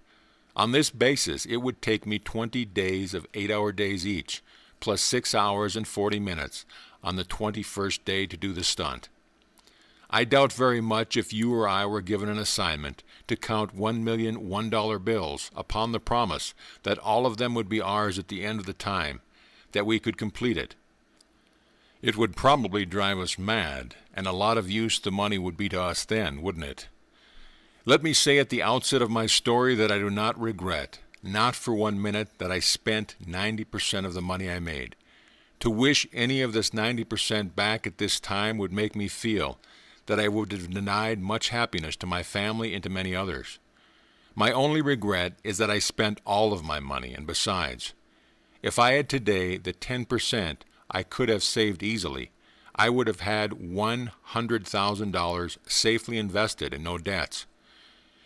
On this basis, it would take me 20 days of 8-hour days each, plus 6 hours and 40 minutes on the 21st day to do the stunt. I doubt very much if you or I were given an assignment to count $1,000,000 bills upon the promise that all of them would be ours at the end of the time, that we could complete it. It would probably drive us mad, and a lot of use the money would be to us then, wouldn't it? Let me say at the outset of my story that I do not regret, not for 1 minute, that I spent 90% of the money I made. To wish any of this 90% back at this time would make me feel that I would have denied much happiness to my family and to many others. My only regret is that I spent all of my money, and besides, if I had today the 10% I could have saved easily, I would have had $100,000 safely invested and no debts.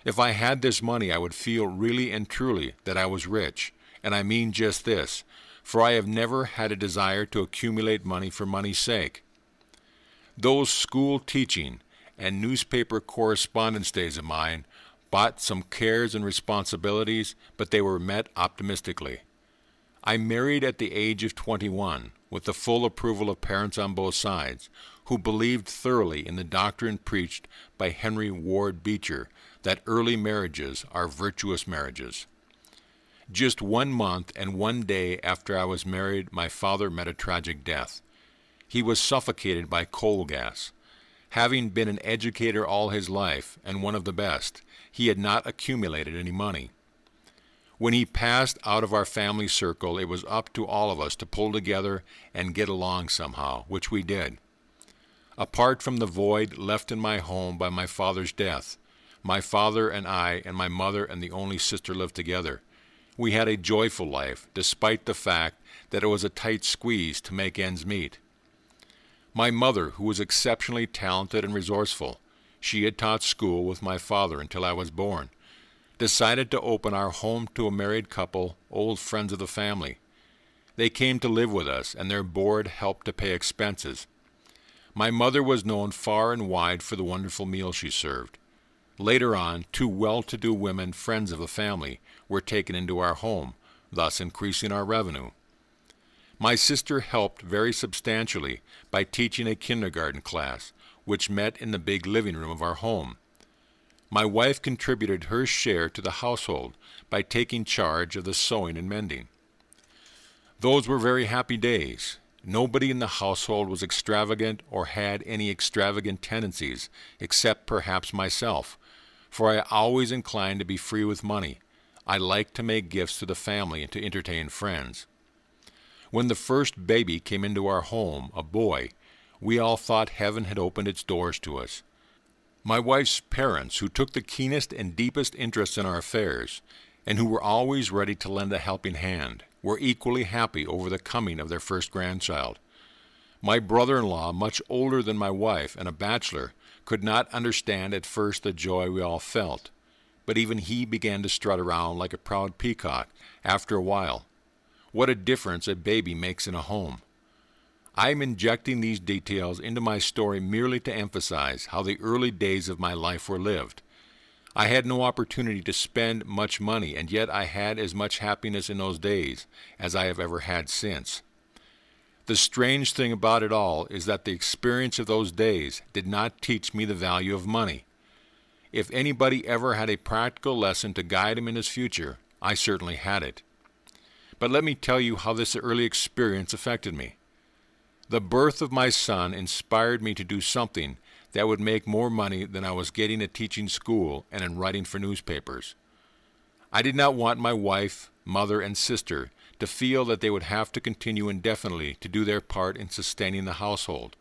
If I had this money, I would feel really and truly that I was rich, and I mean just this, for I have never had a desire to accumulate money for money's sake. Those school teaching and newspaper correspondence days of mine brought some cares and responsibilities, but they were met optimistically. I married at the age of 21, with the full approval of parents on both sides, who believed thoroughly in the doctrine preached by Henry Ward Beecher, that early marriages are virtuous marriages. Just 1 month and 1 day after I was married, my father met a tragic death. He was suffocated by coal gas. Having been an educator all his life, and one of the best, he had not accumulated any money. When he passed out of our family circle, it was up to all of us to pull together and get along somehow, which we did. Apart from the void left in my home by my father's death, my father and I and my mother and the only sister lived together. We had a joyful life, despite the fact that it was a tight squeeze to make ends meet. My mother, who was exceptionally talented and resourceful, she had taught school with my father until I was born, decided to open our home to a married couple, old friends of the family. They came to live with us, and their board helped to pay expenses. My mother was known far and wide for the wonderful meals she served. Later on, 2 well-to-do women, friends of the family, were taken into our home, thus increasing our revenue. My sister helped very substantially by teaching a kindergarten class, which met in the big living room of our home. My wife contributed her share to the household by taking charge of the sewing and mending. Those were very happy days. Nobody in the household was extravagant or had any extravagant tendencies, except perhaps myself, for I always inclined to be free with money. I liked to make gifts to the family and to entertain friends. When the first baby came into our home, a boy, we all thought heaven had opened its doors to us. My wife's parents, who took the keenest and deepest interest in our affairs, and who were always ready to lend a helping hand, were equally happy over the coming of their first grandchild. My brother-in-law, much older than my wife and a bachelor, could not understand at first the joy we all felt, but even he began to strut around like a proud peacock after a while. What a difference a baby makes in a home. I am injecting these details into my story merely to emphasize how the early days of my life were lived. I had no opportunity to spend much money, and yet I had as much happiness in those days as I have ever had since. The strange thing about it all is that the experience of those days did not teach me the value of money. If anybody ever had a practical lesson to guide him in his future, I certainly had it. But let me tell you how this early experience affected me. The birth of my son inspired me to do something that would make more money than I was getting at teaching school and in writing for newspapers. I did not want my wife, mother, and sister to feel that they would have to continue indefinitely to do their part in sustaining the household.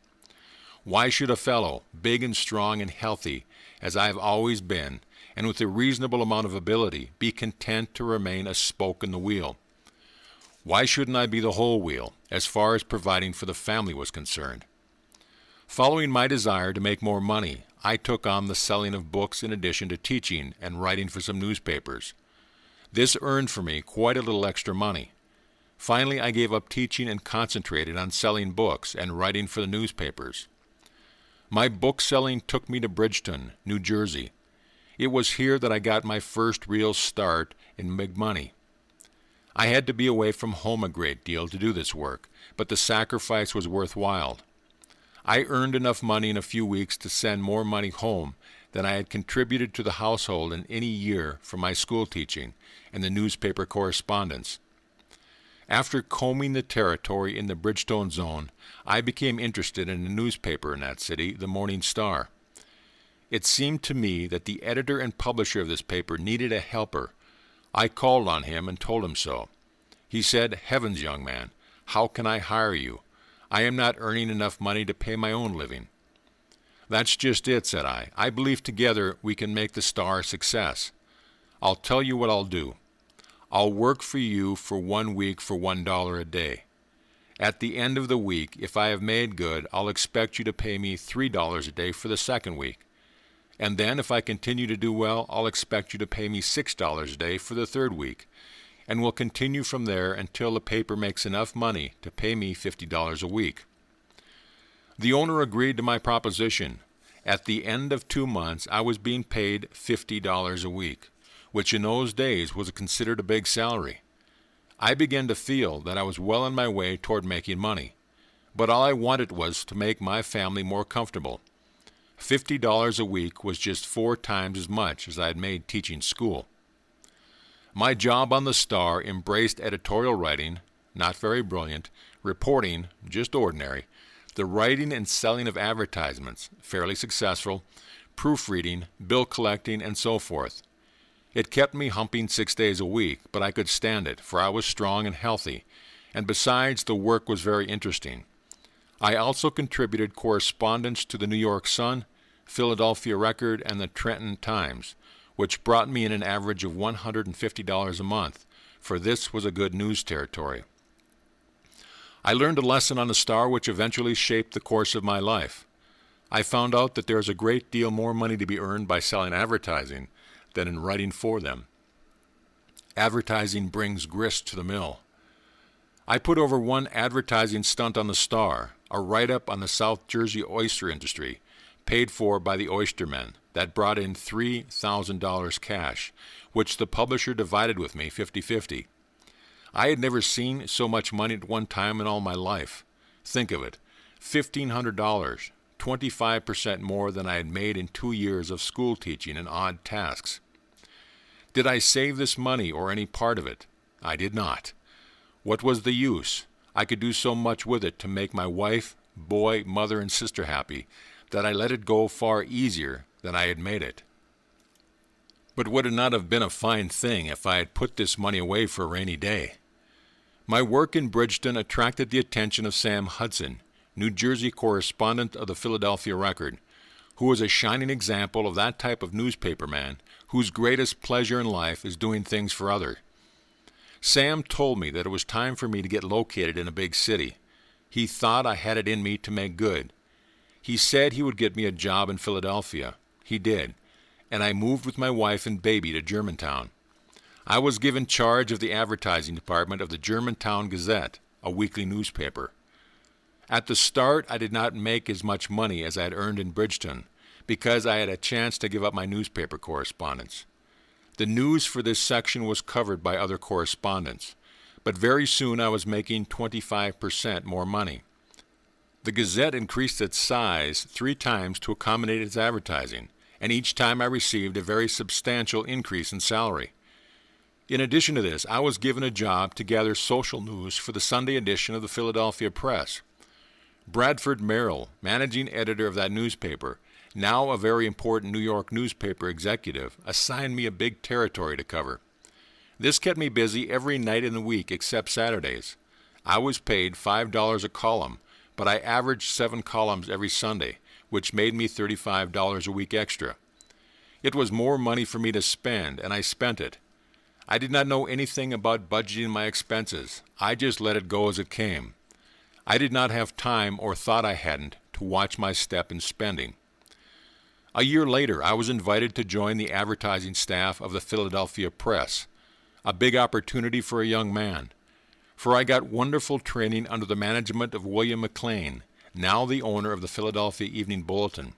Why should a fellow, big and strong and healthy, as I have always been, and with a reasonable amount of ability, be content to remain a spoke in the wheel? Why shouldn't I be the whole wheel, as far as providing for the family was concerned? Following my desire to make more money, I took on the selling of books in addition to teaching and writing for some newspapers. This earned for me quite a little extra money. Finally, I gave up teaching and concentrated on selling books and writing for the newspapers. My book selling took me to Bridgeton, New Jersey. It was here that I got my first real start in big money. I had to be away from home a great deal to do this work, but the sacrifice was worthwhile. I earned enough money in a few weeks to send more money home than I had contributed to the household in any year from my school teaching and the newspaper correspondence. After combing the territory in the Bridgestone zone, I became interested in a newspaper in that city, the Morning Star. It seemed to me that the editor and publisher of this paper needed a helper. I called on him and told him so. He said, "Heavens, young man, how can I hire you? I am not earning enough money to pay my own living." "That's just it," said I. "I believe together we can make the Star a success. I'll tell you what I'll do. I'll work for you for 1 week for $1 a day. At the end of the week, if I have made good, I'll expect you to pay me $3 a day for the second week. And then, if I continue to do well, I'll expect you to pay me $6 a day for the third week. And we'll continue from there until the paper makes enough money to pay me $50 a week." The owner agreed to my proposition. At the end of 2 months, I was being paid $50 a week, which in those days was considered a big salary. I began to feel that I was well on my way toward making money, but all I wanted was to make my family more comfortable. $50 a week was just 4 times as much as I had made teaching school. My job on the Star embraced editorial writing, not very brilliant, reporting, just ordinary, the writing and selling of advertisements, fairly successful, proofreading, bill collecting, and so forth. It kept me humping 6 days a week, but I could stand it, for I was strong and healthy, and besides, the work was very interesting. I also contributed correspondence to the New York Sun, Philadelphia Record, and the Trenton Times, which brought me in an average of $150 a month, for this was a good news territory. I learned a lesson on the Star which eventually shaped the course of my life. I found out that there is a great deal more money to be earned by selling advertising than in writing for them. Advertising brings grist to the mill. I put over one advertising stunt on the Star, a write-up on the South Jersey oyster industry, paid for by the oystermen, that brought in $3,000 cash, which the publisher divided with me 50-50. I had never seen so much money at one time in all my life. Think of it, $1,500, 25% more than I had made in 2 years of school teaching and odd tasks. Did I save this money or any part of it? I did not. What was the use? I could do so much with it to make my wife, boy, mother, and sister happy that I let it go far easier than I had made it. But would it not have been a fine thing if I had put this money away for a rainy day? My work in Bridgestone attracted the attention of Sam Hudson, New Jersey correspondent of the Philadelphia Record, who was a shining example of that type of newspaper man whose greatest pleasure in life is doing things for others. Sam told me that it was time for me to get located in a big city. He thought I had it in me to make good. He said he would get me a job in Philadelphia. He did, and I moved with my wife and baby to Germantown. I was given charge of the advertising department of the Germantown Gazette, a weekly newspaper. At the start, I did not make as much money as I had earned in Bridgestone, because I had a chance to give up my newspaper correspondence. The news for this section was covered by other correspondents, but very soon I was making 25% more money. The Gazette increased its size 3 times to accommodate its advertising, and each time I received a very substantial increase in salary. In addition to this, I was given a job to gather social news for the Sunday edition of the Philadelphia Press. Bradford Merrill, managing editor of that newspaper, now a very important New York newspaper executive, assigned me a big territory to cover. This kept me busy every night in the week except Saturdays. I was paid $5 a column, but I averaged 7 columns every Sunday, which made me $35 a week extra. It was more money for me to spend, and I spent it. I did not know anything about budgeting my expenses. I just let it go as it came. I did not have time, or thought I hadn't, to watch my step in spending. A year later, I was invited to join the advertising staff of the Philadelphia Press, a big opportunity for a young man, for I got wonderful training under the management of William McLean, now the owner of the Philadelphia Evening Bulletin.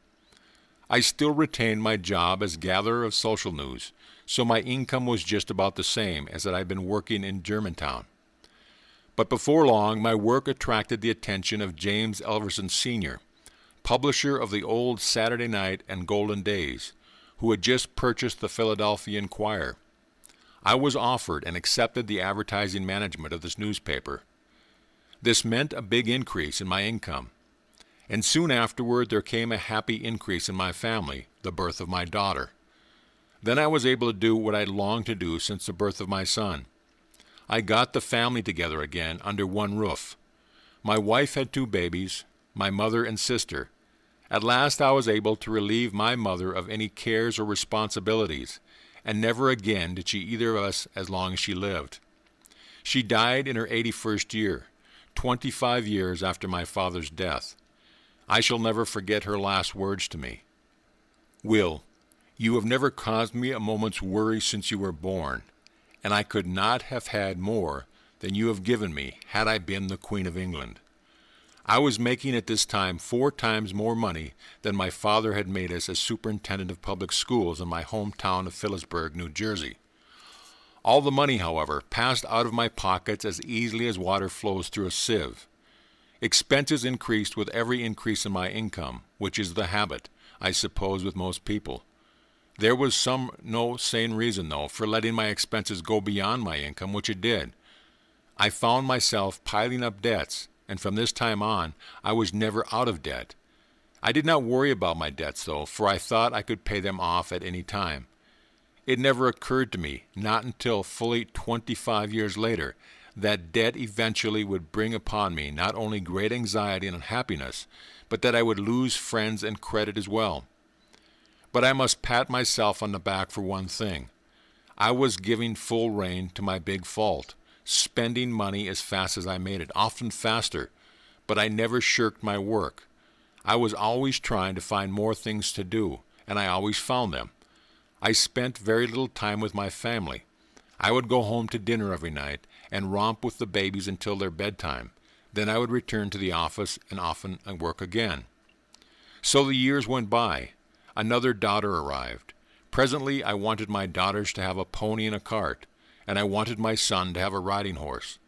I still retained my job as gatherer of social news, so my income was just about the same as that I'd been working in Germantown. But before long, my work attracted the attention of James Elverson Sr., publisher of the old Saturday Night and Golden Days, who had just purchased the Philadelphia Inquirer. I was offered and accepted the advertising management of this newspaper. This meant a big increase in my income. And soon afterward there came a happy increase in my family, the birth of my daughter. Then I was able to do what I'd longed to do since the birth of my son. I got the family together again under one roof. My wife had 2 babies, my mother and sister. At last I was able to relieve my mother of any cares or responsibilities, and never again did she either of us as long as she lived. She died in her 81st year, 25 years after my father's death. I shall never forget her last words to me. "Will, you have never caused me a moment's worry since you were born, and I could not have had more than you have given me had I been the Queen of England." I was making at this time 4 times more money than my father had made us as superintendent of public schools in my hometown of Phillipsburg, New Jersey. All the money, however, passed out of my pockets as easily as water flows through a sieve. Expenses increased with every increase in my income, which is the habit, I suppose, with most people. There was no sane reason, though, for letting my expenses go beyond my income, which it did. I found myself piling up debts, and from this time on, I was never out of debt. I did not worry about my debts, though, for I thought I could pay them off at any time. It never occurred to me, not until fully 25 years later, that debt eventually would bring upon me not only great anxiety and unhappiness, but that I would lose friends and credit as well. But I must pat myself on the back for one thing. I was giving full rein to my big fault, spending money as fast as I made it, often faster, but I never shirked my work. I was always trying to find more things to do, and I always found them. I spent very little time with my family. I would go home to dinner every night and romp with the babies until their bedtime. Then I would return to the office and often work again. So the years went by. Another daughter arrived. Presently I wanted my daughters to have a pony and a cart, and I wanted my son to have a riding horse.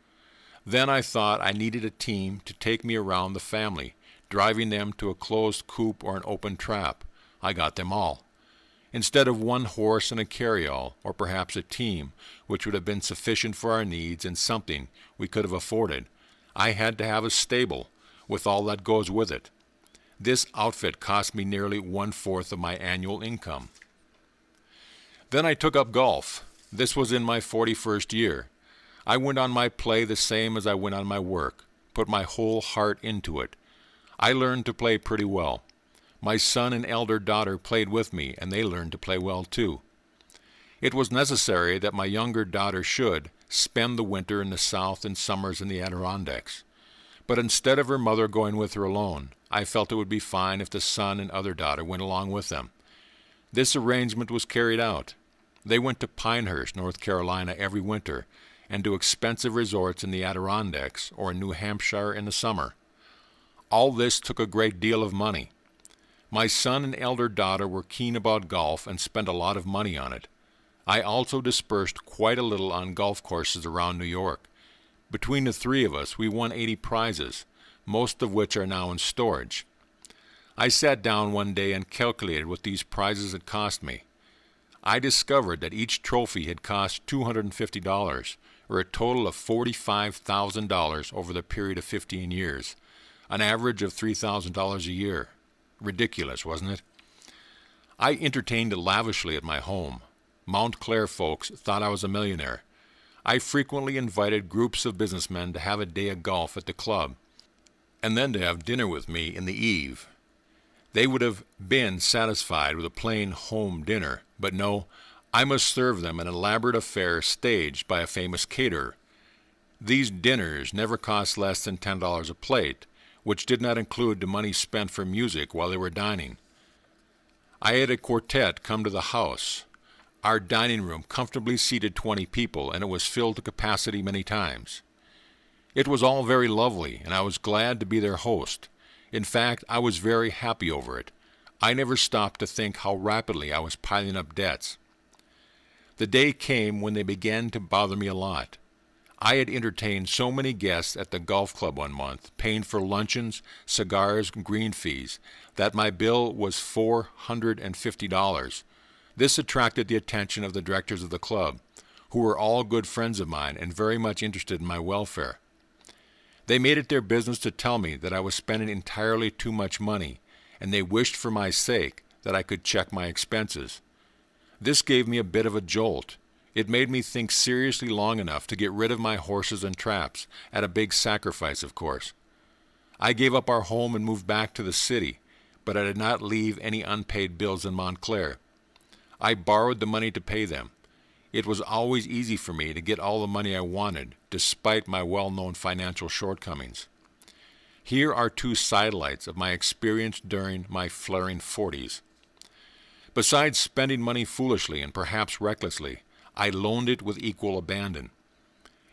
Then I thought I needed a team to take me around the family, driving them to a closed coop or an open trap. I got them all. Instead of one horse and a carryall, or perhaps a team, which would have been sufficient for our needs and something we could have afforded, I had to have a stable, with all that goes with it. This outfit cost me nearly 1/4 of my annual income. Then I took up golf. This was in my 41st year. I went on my play the same as I went on my work, put my whole heart into it. I learned to play pretty well. My son and elder daughter played with me, and they learned to play well too. It was necessary that my younger daughter should spend the winter in the South and summers in the Adirondacks. But instead of her mother going with her alone, I felt it would be fine if the son and other daughter went along with them. This arrangement was carried out. They went to Pinehurst, North Carolina, every winter, and to expensive resorts in the Adirondacks or in New Hampshire in the summer. All this took a great deal of money. My son and elder daughter were keen about golf and spent a lot of money on it. I also dispersed quite a little on golf courses around New York. Between the 3 of us, we won 80 prizes, most of which are now in storage. I sat down one day and calculated what these prizes had cost me. I discovered that each trophy had cost $250, or a total of $45,000 over the period of 15 years, an average of $3,000 a year. Ridiculous, wasn't it? I entertained lavishly at my home. Montclair folks thought I was a millionaire. I frequently invited groups of businessmen to have a day of golf at the club, and then to have dinner with me in the eve. They would have been satisfied with a plain home dinner, but no, I must serve them an elaborate affair staged by a famous caterer. These dinners never cost less than $10 a plate, which did not include the money spent for music while they were dining. I had a quartet come to the house. Our dining room comfortably seated 20 people, and it was filled to capacity many times. It was all very lovely, and I was glad to be their host. In fact, I was very happy over it. I never stopped to think how rapidly I was piling up debts. The day came when they began to bother me a lot. I had entertained so many guests at the golf club one month, paying for luncheons, cigars, and green fees, that my bill was $450. This attracted the attention of the directors of the club, who were all good friends of mine and very much interested in my welfare. They made it their business to tell me that I was spending entirely too much money, and they wished for my sake that I could check my expenses. This gave me a bit of a jolt. It made me think seriously long enough to get rid of my horses and traps, at a big sacrifice, of course. I gave up our home and moved back to the city, but I did not leave any unpaid bills in Montclair. I borrowed the money to pay them. It was always easy for me to get all the money I wanted, despite my well-known financial shortcomings. Here are two sidelights of my experience during my flaring 40s. Besides spending money foolishly and perhaps recklessly, I loaned it with equal abandon.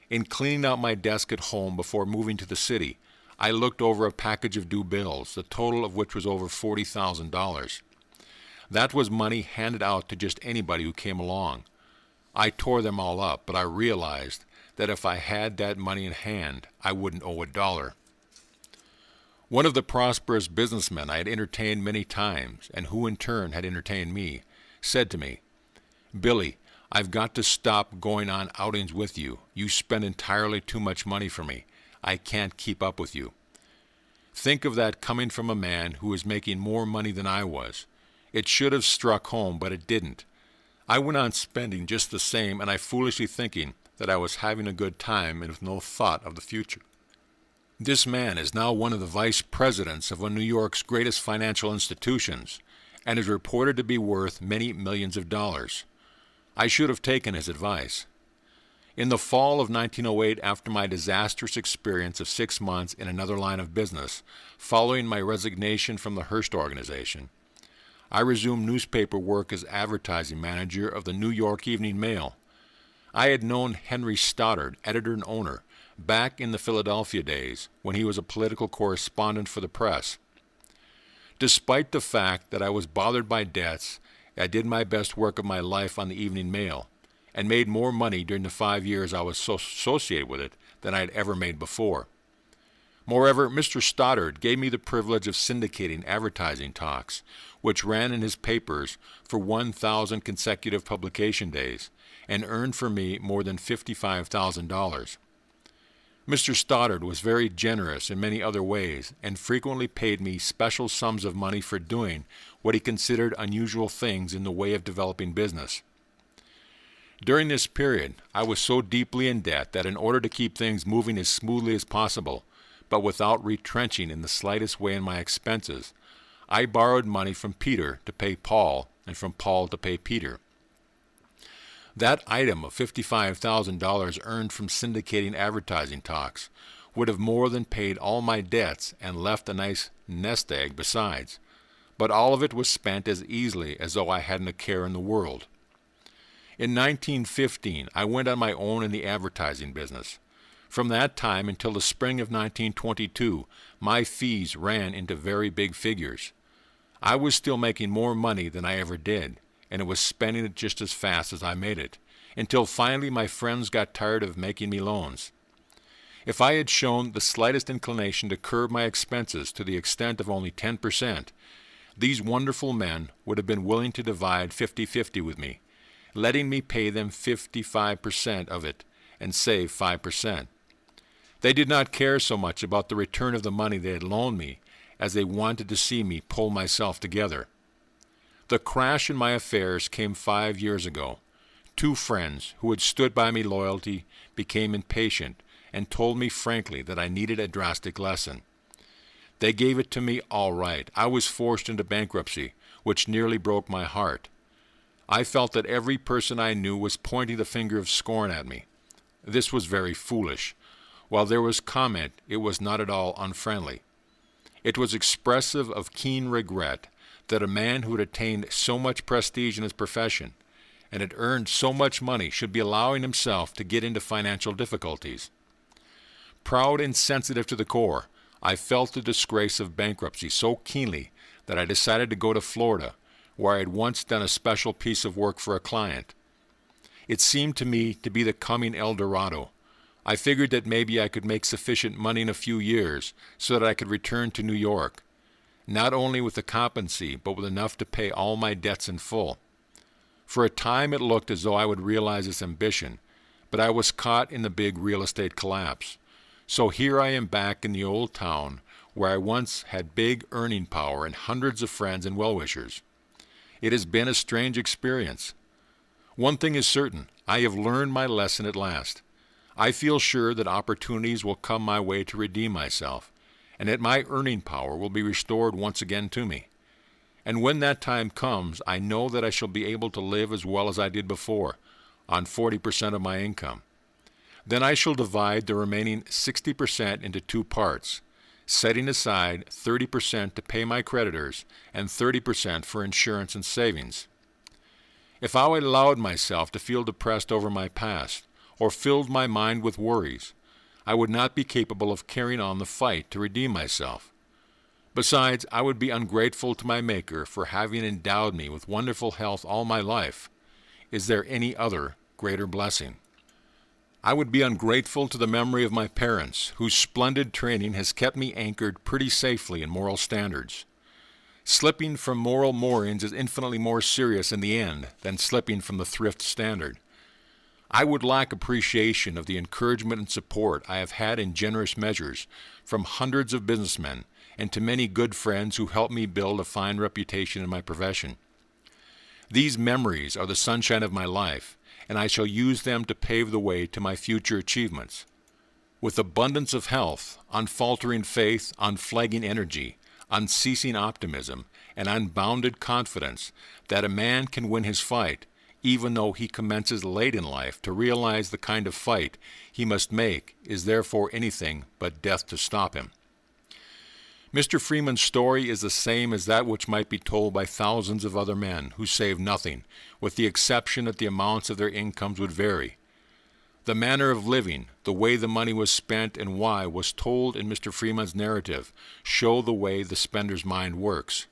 In cleaning out my desk at home before moving to the city, I looked over a package of due bills, the total of which was over $40,000. That was money handed out to just anybody who came along. I tore them all up, but I realized that if I had that money in hand, I wouldn't owe a dollar. One of the prosperous businessmen I had entertained many times, and who in turn had entertained me, said to me, "Billy, I've got to stop going on outings with you. You spend entirely too much money for me. I can't keep up with you." Think of that coming from a man who was making more money than I was. It should have struck home, but it didn't. I went on spending just the same, and I foolishly thinking that I was having a good time and with no thought of the future. This man is now one of the vice presidents of one of New York's greatest financial institutions, and is reported to be worth many millions of dollars. I should have taken his advice. In the fall of 1908, after my disastrous experience of 6 months in another line of business, following my resignation from the Hearst organization, I resumed newspaper work as advertising manager of the New York Evening Mail. I had known Henry Stoddard, editor and owner, back in the Philadelphia days when he was a political correspondent for the press. Despite the fact that I was bothered by debts, I did my best work of my life on the Evening Mail, and made more money during the 5 years I was associated with it than I had ever made before. Moreover, Mr. Stoddard gave me the privilege of syndicating advertising talks, which ran in his papers for 1,000 consecutive publication days, and earned for me more than $55,000. Mr. Stoddard was very generous in many other ways, and frequently paid me special sums of money for doing what he considered unusual things in the way of developing business. During this period, I was so deeply in debt that in order to keep things moving as smoothly as possible, but without retrenching in the slightest way in my expenses, I borrowed money from Peter to pay Paul, and from Paul to pay Peter. That item of $55,000 earned from syndicating advertising talks would have more than paid all my debts and left a nice nest egg besides, but all of it was spent as easily as though I hadn't a care in the world. In 1915, I went on my own in the advertising business. From that time until the spring of 1922, my fees ran into very big figures. I was still making more money than I ever did, and it was spending it just as fast as I made it, until finally my friends got tired of making me loans. If I had shown the slightest inclination to curb my expenses to the extent of only 10%, these wonderful men would have been willing to divide 50-50 with me, letting me pay them 55% of it and save 5%. They did not care so much about the return of the money they had loaned me as they wanted to see me pull myself together. The crash in my affairs came 5 years ago. 2 friends who had stood by me loyally became impatient and told me frankly that I needed a drastic lesson. They gave it to me all right. I was forced into bankruptcy, which nearly broke my heart. I felt that every person I knew was pointing the finger of scorn at me. This was very foolish. While there was comment, it was not at all unfriendly. It was expressive of keen regret that a man who had attained so much prestige in his profession and had earned so much money should be allowing himself to get into financial difficulties. Proud and sensitive to the core, I felt the disgrace of bankruptcy so keenly that I decided to go to Florida, where I had once done a special piece of work for a client. It seemed to me to be the coming El Dorado. I figured that maybe I could make sufficient money in a few years so that I could return to New York, not only with the competency, but with enough to pay all my debts in full. For a time it looked as though I would realize this ambition, but I was caught in the big real estate collapse. So here I am back in the old town where I once had big earning power and hundreds of friends and well-wishers. It has been a strange experience. One thing is certain, I have learned my lesson at last. I feel sure that opportunities will come my way to redeem myself, and that my earning power will be restored once again to me. And when that time comes, I know that I shall be able to live as well as I did before, on 40% of my income. Then I shall divide the remaining 60% into two parts, setting aside 30% to pay my creditors and 30% for insurance and savings. If I allowed myself to feel depressed over my past, or filled my mind with worries, I would not be capable of carrying on the fight to redeem myself. Besides, I would be ungrateful to my Maker for having endowed me with wonderful health all my life. Is there any other greater blessing? I would be ungrateful to the memory of my parents, whose splendid training has kept me anchored pretty safely in moral standards. Slipping from moral moorings is infinitely more serious in the end than slipping from the thrift standard. I would lack appreciation of the encouragement and support I have had in generous measures from hundreds of businessmen and to many good friends who helped me build a fine reputation in my profession. These memories are the sunshine of my life, and I shall use them to pave the way to my future achievements. With abundance of health, unfaltering faith, unflagging energy, unceasing optimism, and unbounded confidence that a man can win his fight, even though he commences late in life to realize the kind of fight he must make is therefore anything but death to stop him. Mr. Freeman's story is the same as that which might be told by thousands of other men who saved nothing, with the exception that the amounts of their incomes would vary. The manner of living, the way the money was spent and why was told in Mr. Freeman's narrative show the way the spender's mind works.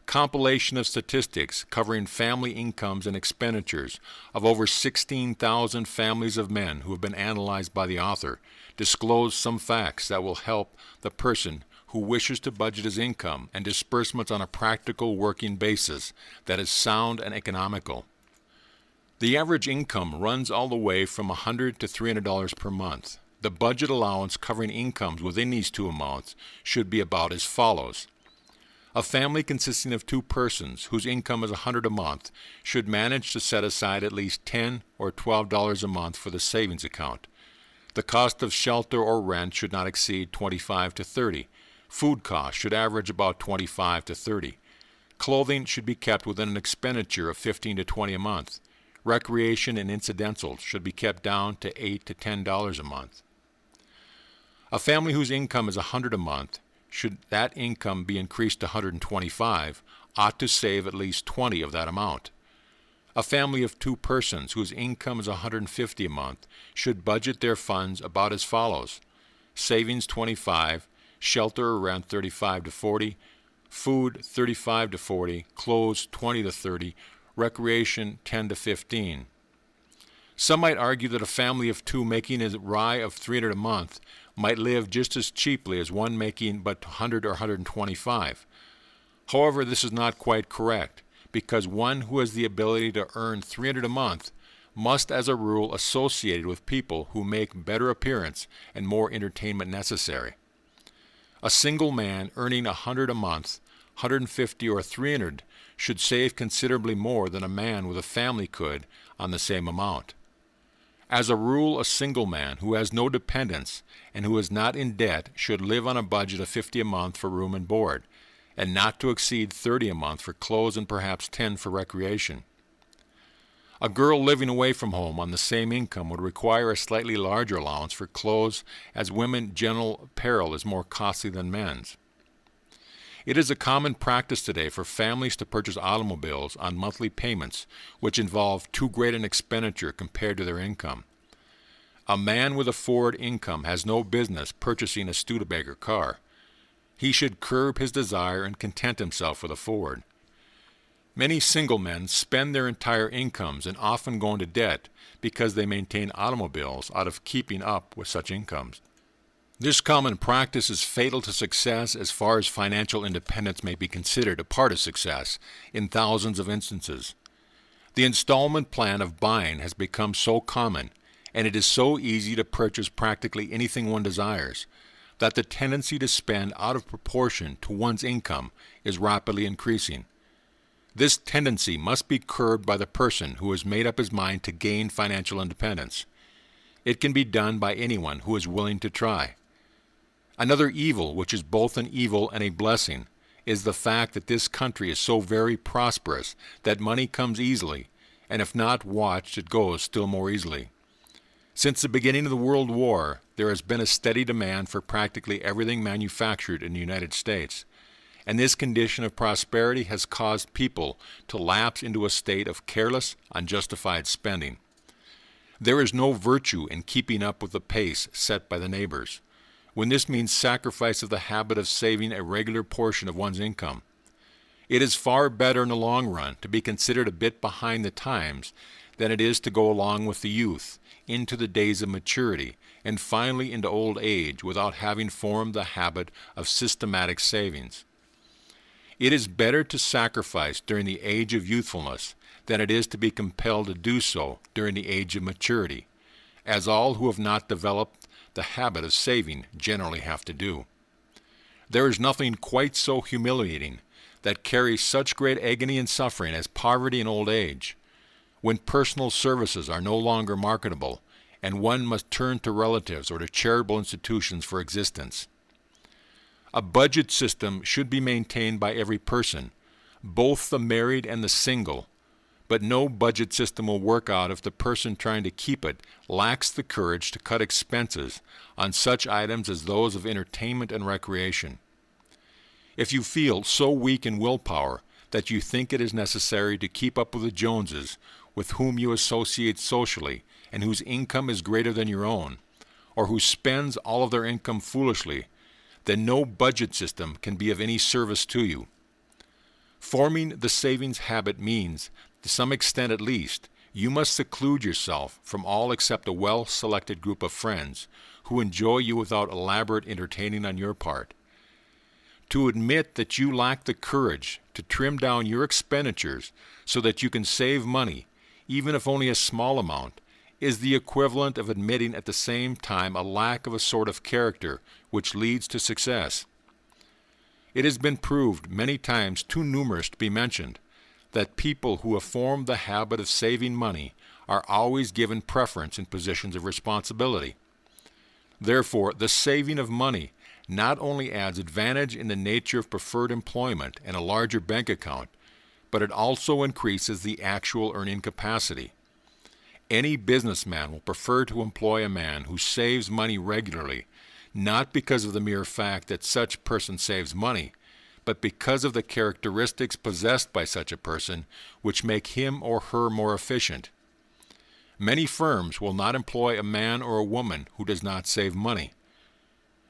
Compilation of statistics covering family incomes and expenditures of over 16,000 families of men who have been analyzed by the author disclose some facts that will help the person who wishes to budget his income and disbursements on a practical working basis that is sound and economical. The average income runs all the way from $100 to $300 per month. The budget allowance covering incomes within these two amounts should be about as follows. A family consisting of two persons whose income is $100 a month should manage to set aside at least $10 or $12 a month for the savings account. The cost of shelter or rent should not exceed $25 to $30. Food costs should average about $25 to $30. Clothing should be kept within an expenditure of $15 to $20 a month. Recreation and incidentals should be kept down to $8 to $10 a month. A family whose income is $100 a month, should that income be increased to $125, ought to save at least $20 of that amount. A family of two persons whose income is $150 a month should budget their funds about as follows: savings $25, shelter or rent $35 to $40, food $35 to $40, clothes $20 to $30, recreation $10 to $15. Some might argue that a family of two making a rye of $300 a month might live just as cheaply as one making but $100 or $125. However, this is not quite correct, because one who has the ability to earn $300 a month must, as a rule, associate with people who make better appearance and more entertainment necessary. A single man earning $100 a month, $150 or $300 should save considerably more than a man with a family could on the same amount. As a rule, a single man who has no dependents and who is not in debt should live on a budget of $50 a month for room and board, and not to exceed $30 a month for clothes and perhaps $10 for recreation. A girl living away from home on the same income would require a slightly larger allowance for clothes, as women's general apparel is more costly than men's. It is a common practice today for families to purchase automobiles on monthly payments, which involve too great an expenditure compared to their income. A man with a forward income has no business purchasing a Studebaker car. He should curb his desire and content himself with a Ford. Many single men spend their entire incomes and often go into debt because they maintain automobiles out of keeping up with such incomes. This common practice is fatal to success as far as financial independence may be considered a part of success in thousands of instances. The installment plan of buying has become so common, and it is so easy to purchase practically anything one desires, that the tendency to spend out of proportion to one's income is rapidly increasing. This tendency must be curbed by the person who has made up his mind to gain financial independence. It can be done by anyone who is willing to try. Another evil, which is both an evil and a blessing, is the fact that this country is so very prosperous that money comes easily, and if not watched, it goes still more easily. Since the beginning of the World War, there has been a steady demand for practically everything manufactured in the United States, and this condition of prosperity has caused people to lapse into a state of careless, unjustified spending. There is no virtue in keeping up with the pace set by the neighbors, when this means sacrifice of the habit of saving a regular portion of one's income. It is far better in the long run to be considered a bit behind the times than it is to go along with the youth into the days of maturity and finally into old age without having formed the habit of systematic savings. It is better to sacrifice during the age of youthfulness than it is to be compelled to do so during the age of maturity, as all who have not developed the habit of saving generally have to do. There is nothing quite so humiliating that carries such great agony and suffering as poverty and old age, when personal services are no longer marketable and one must turn to relatives or to charitable institutions for existence. A budget system should be maintained by every person, both the married and the single, but no budget system will work out if the person trying to keep it lacks the courage to cut expenses on such items as those of entertainment and recreation. If you feel so weak in willpower that you think it is necessary to keep up with the Joneses, with whom you associate socially and whose income is greater than your own, or who spends all of their income foolishly, then no budget system can be of any service to you. Forming the savings habit means, to some extent at least, you must seclude yourself from all except a well-selected group of friends who enjoy you without elaborate entertaining on your part. To admit that you lack the courage to trim down your expenditures so that you can save money, even if only a small amount, is the equivalent of admitting at the same time a lack of a sort of character which leads to success. It has been proved many times too numerous to be mentioned that people who have formed the habit of saving money are always given preference in positions of responsibility. Therefore, the saving of money not only adds advantage in the nature of preferred employment and a larger bank account, but it also increases the actual earning capacity. Any businessman will prefer to employ a man who saves money regularly, not because of the mere fact that such person saves money, but because of the characteristics possessed by such a person which make him or her more efficient. Many firms will not employ a man or a woman who does not save money.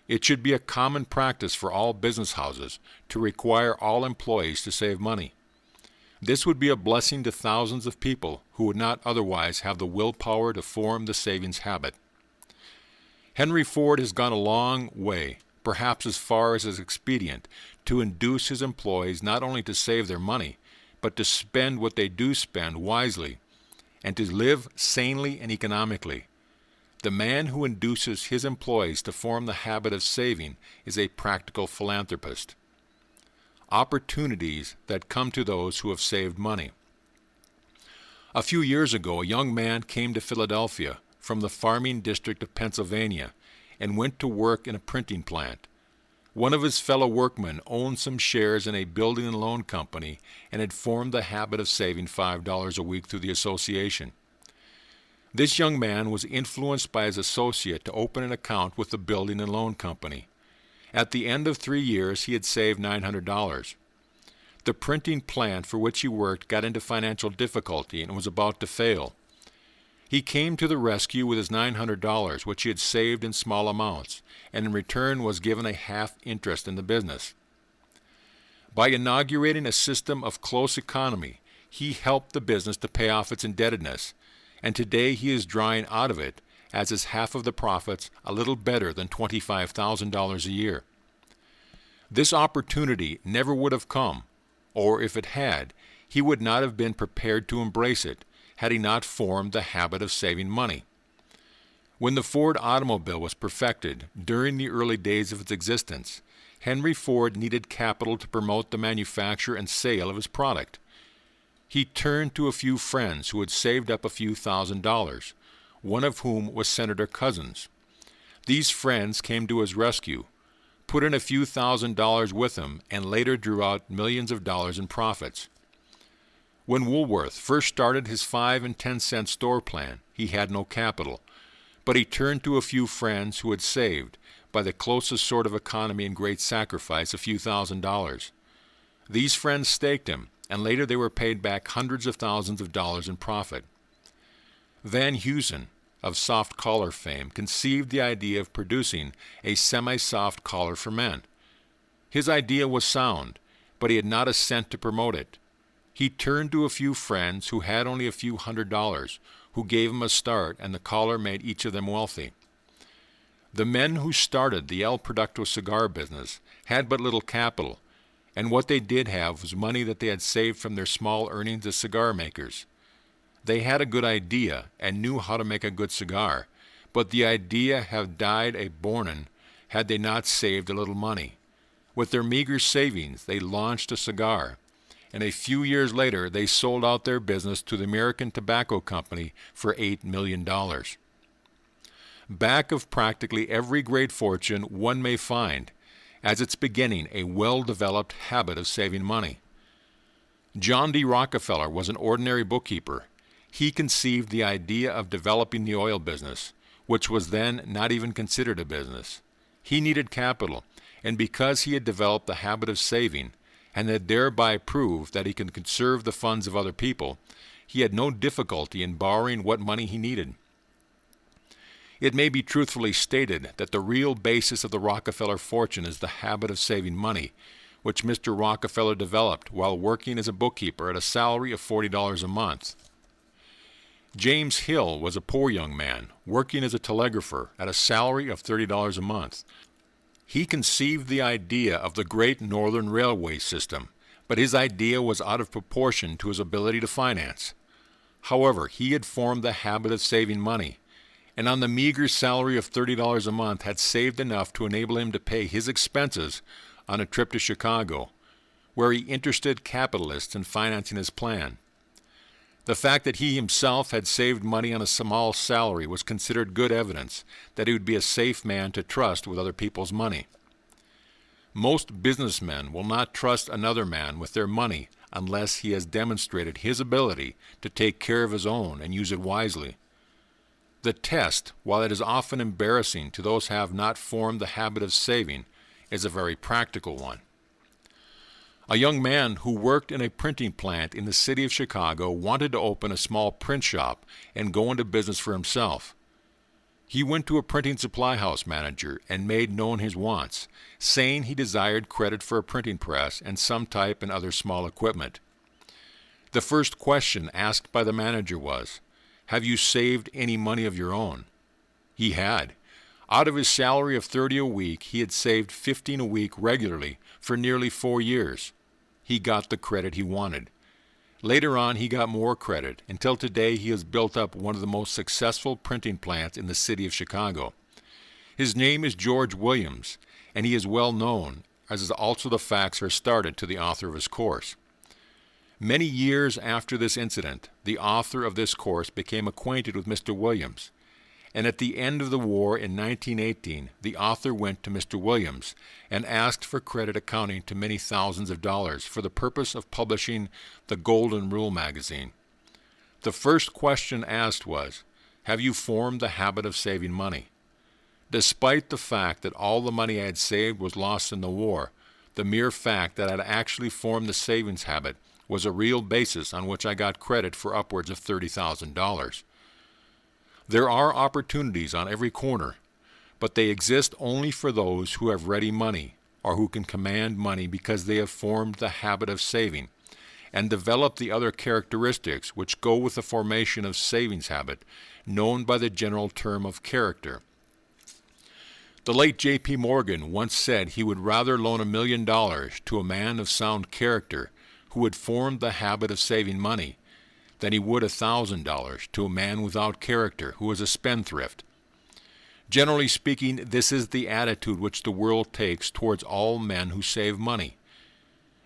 It should be a common practice for all business houses to require all employees to save money. This would be a blessing to thousands of people who would not otherwise have the willpower to form the savings habit. Henry Ford has gone a long way, perhaps as far as is expedient, to induce his employees not only to save their money, but to spend what they do spend wisely, and to live sanely and economically. The man who induces his employees to form the habit of saving is a practical philanthropist. Opportunities that come to those who have saved money. A few years ago, a young man came to Philadelphia from the farming district of Pennsylvania and went to work in a printing plant. One of his fellow workmen owned some shares in a building and loan company and had formed the habit of saving $5 a week through the association. This young man was influenced by his associate to open an account with the building and loan company. At the end of 3 years, he had saved $900. The printing plant for which he worked got into financial difficulty and was about to fail. He came to the rescue with his $900, which he had saved in small amounts, and in return was given a half interest in the business. By inaugurating a system of close economy, he helped the business to pay off its indebtedness, and today he is drawing out of it, as is half of the profits, a little better than $25,000 a year. This opportunity never would have come, or if it had, he would not have been prepared to embrace it, had he not formed the habit of saving money. When the Ford automobile was perfected during the early days of its existence, Henry Ford needed capital to promote the manufacture and sale of his product. He turned to a few friends who had saved up a few $1,000s, one of whom was Senator Couzens. These friends came to his rescue, put in a few $1,000s with him, and later drew out millions of dollars in profits. When Woolworth first started his 5 and 10 cent store plan, he had no capital, but he turned to a few friends who had saved, by the closest sort of economy and great sacrifice, a few $1,000s. These friends staked him, and later they were paid back hundreds of thousands of dollars in profit. Van Heusen, of soft collar fame, conceived the idea of producing a semi-soft collar for men. His idea was sound, but he had not a cent to promote it. He turned to a few friends who had only a few $100s, who gave him a start, and the collar made each of them wealthy. The men who started the El Producto cigar business had but little capital, and what they did have was money that they had saved from their small earnings as cigar makers. They had a good idea and knew how to make a good cigar, but the idea had died a bornin had they not saved a little money. With their meager savings, they launched a cigar, and a few years later they sold out their business to the American Tobacco Company for $8 million. Back of practically every great fortune one may find, as its beginning, a well-developed habit of saving money. John D. Rockefeller was an ordinary bookkeeper. He conceived the idea of developing the oil business, which was then not even considered a business. He needed capital, and because he had developed the habit of saving, and had thereby proved that he could conserve the funds of other people, he had no difficulty in borrowing what money he needed. It may be truthfully stated that the real basis of the Rockefeller fortune is the habit of saving money, which Mr. Rockefeller developed while working as a bookkeeper at a salary of $40 a month. James Hill was a poor young man, working as a telegrapher at a salary of $30 a month. He conceived the idea of the Great Northern Railway system, but his idea was out of proportion to his ability to finance. However, he had formed the habit of saving money, and on the meager salary of $30 a month had saved enough to enable him to pay his expenses on a trip to Chicago, where he interested capitalists in financing his plan. The fact that he himself had saved money on a small salary was considered good evidence that he would be a safe man to trust with other people's money. Most businessmen will not trust another man with their money unless he has demonstrated his ability to take care of his own and use it wisely. The test, while it is often embarrassing to those who have not formed the habit of saving, is a very practical one. A young man who worked in a printing plant in the city of Chicago wanted to open a small print shop and go into business for himself. He went to a printing supply house manager and made known his wants, saying he desired credit for a printing press and some type and other small equipment. The first question asked by the manager was, "Have you saved any money of your own?" He had. Out of his salary of $30 a week, he had saved $15 a week regularly for nearly 4 years. He got the credit he wanted. Later on, he got more credit, until today he has built up one of the most successful printing plants in the city of Chicago. His name is George Williams, and he is well known, as is also the facts are started to the author of his course. Many years after this incident, the author of this course became acquainted with Mr. Williams, and at the end of the war in 1918, the author went to Mr. Williams and asked for credit accounting to many thousands of dollars for the purpose of publishing the Golden Rule magazine. The first question asked was, "Have you formed the habit of saving money?" Despite the fact that all the money I had saved was lost in the war, the mere fact that I had actually formed the savings habit was a real basis on which I got credit for upwards of $30,000. There are opportunities on every corner, but they exist only for those who have ready money, or who can command money because they have formed the habit of saving and develop the other characteristics which go with the formation of savings habit, known by the general term of character. The late J.P. Morgan once said he would rather loan $1 million to a man of sound character who had formed the habit of saving money than he would $1,000 to a man without character who is a spendthrift. Generally speaking, this is the attitude which the world takes towards all men who save money.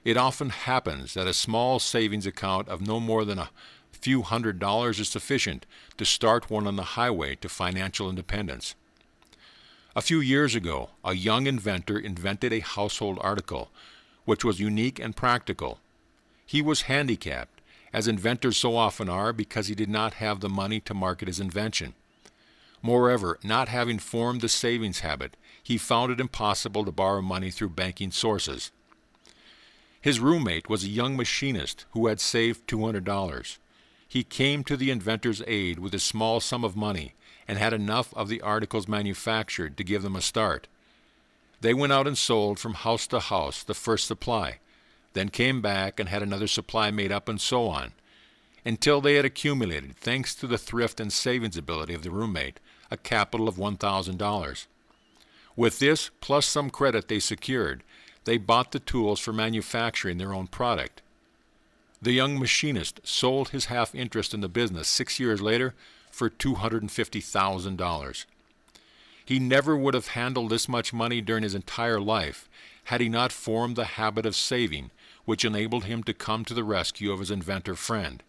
It often happens that a small savings account of no more than a few $100s is sufficient to start one on the highway to financial independence. A few years ago, a young inventor invented a household article which was unique and practical. He was handicapped, as inventors so often are, because he did not have the money to market his invention. Moreover, not having formed the savings habit, he found it impossible to borrow money through banking sources. His roommate was a young machinist who had saved $200. He came to the inventor's aid with a small sum of money and had enough of the articles manufactured to give them a start. They went out and sold from house to house the first supply, then came back and had another supply made up, and so on, until they had accumulated, thanks to the thrift and savings ability of the roommate, a capital of $1,000. With this, plus some credit they secured, they bought the tools for manufacturing their own product. The young machinist sold his half interest in the business 6 years later for $250,000. He never would have handled this much money during his entire life had he not formed the habit of saving, which enabled him to come to the rescue of his inventor friend.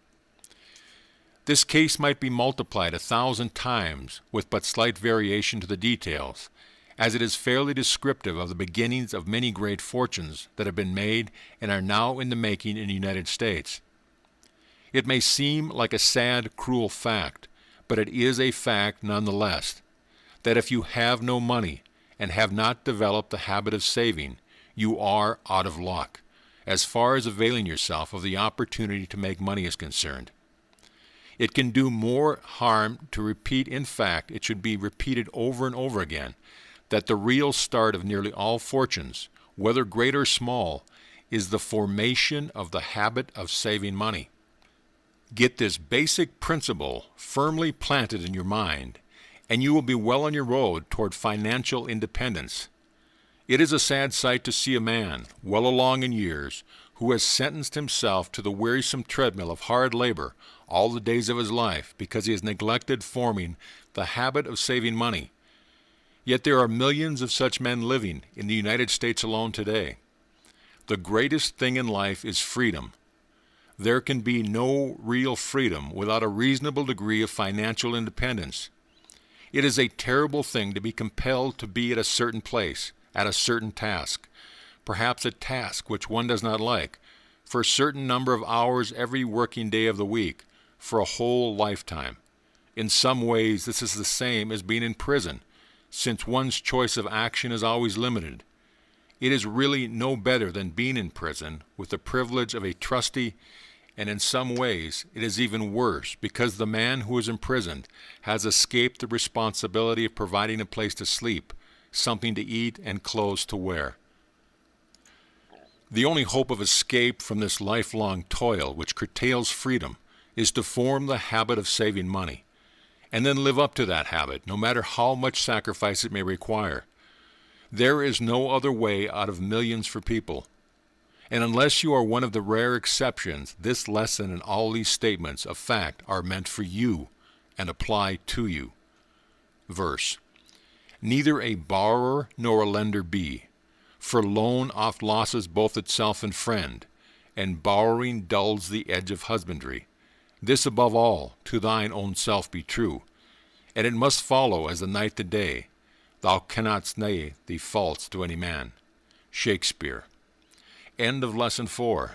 This case might be multiplied 1,000 times with but slight variation to the details, as it is fairly descriptive of the beginnings of many great fortunes that have been made and are now in the making in the United States. It may seem like a sad, cruel fact, but it is a fact nonetheless, that if you have no money and have not developed the habit of saving, you are out of luck, as far as availing yourself of the opportunity to make money is concerned. It can do more harm to repeat. In fact, it should be repeated over and over again, that the real start of nearly all fortunes, whether great or small, is the formation of the habit of saving money. Get this basic principle firmly planted in your mind, and you will be well on your road toward financial independence. It is a sad sight to see a man, well along in years, who has sentenced himself to the wearisome treadmill of hard labor all the days of his life because he has neglected forming the habit of saving money. Yet there are millions of such men living in the United States alone today. The greatest thing in life is freedom. There can be no real freedom without a reasonable degree of financial independence. It is a terrible thing to be compelled to be at a certain place, at a certain task, perhaps a task which one does not like, for a certain number of hours every working day of the week, for a whole lifetime. In some ways, this is the same as being in prison, since one's choice of action is always limited. It is really no better than being in prison with the privilege of a trustee, and in some ways it is even worse because the man who is imprisoned has escaped the responsibility of providing a place to sleep, something to eat, and clothes to wear. The only hope of escape from this lifelong toil which curtails freedom is to form the habit of saving money, and then live up to that habit, no matter how much sacrifice it may require. There is no other way out of millions for people. And unless you are one of the rare exceptions, this lesson and all these statements of fact are meant for you and apply to you. Verse: neither a borrower nor a lender be, for loan oft losses both itself and friend, and borrowing dulls the edge of husbandry. This above all, to thine own self be true, and it must follow as the night the day. Thou cannot nay thee false to any man. Shakespeare. End of Lesson 4.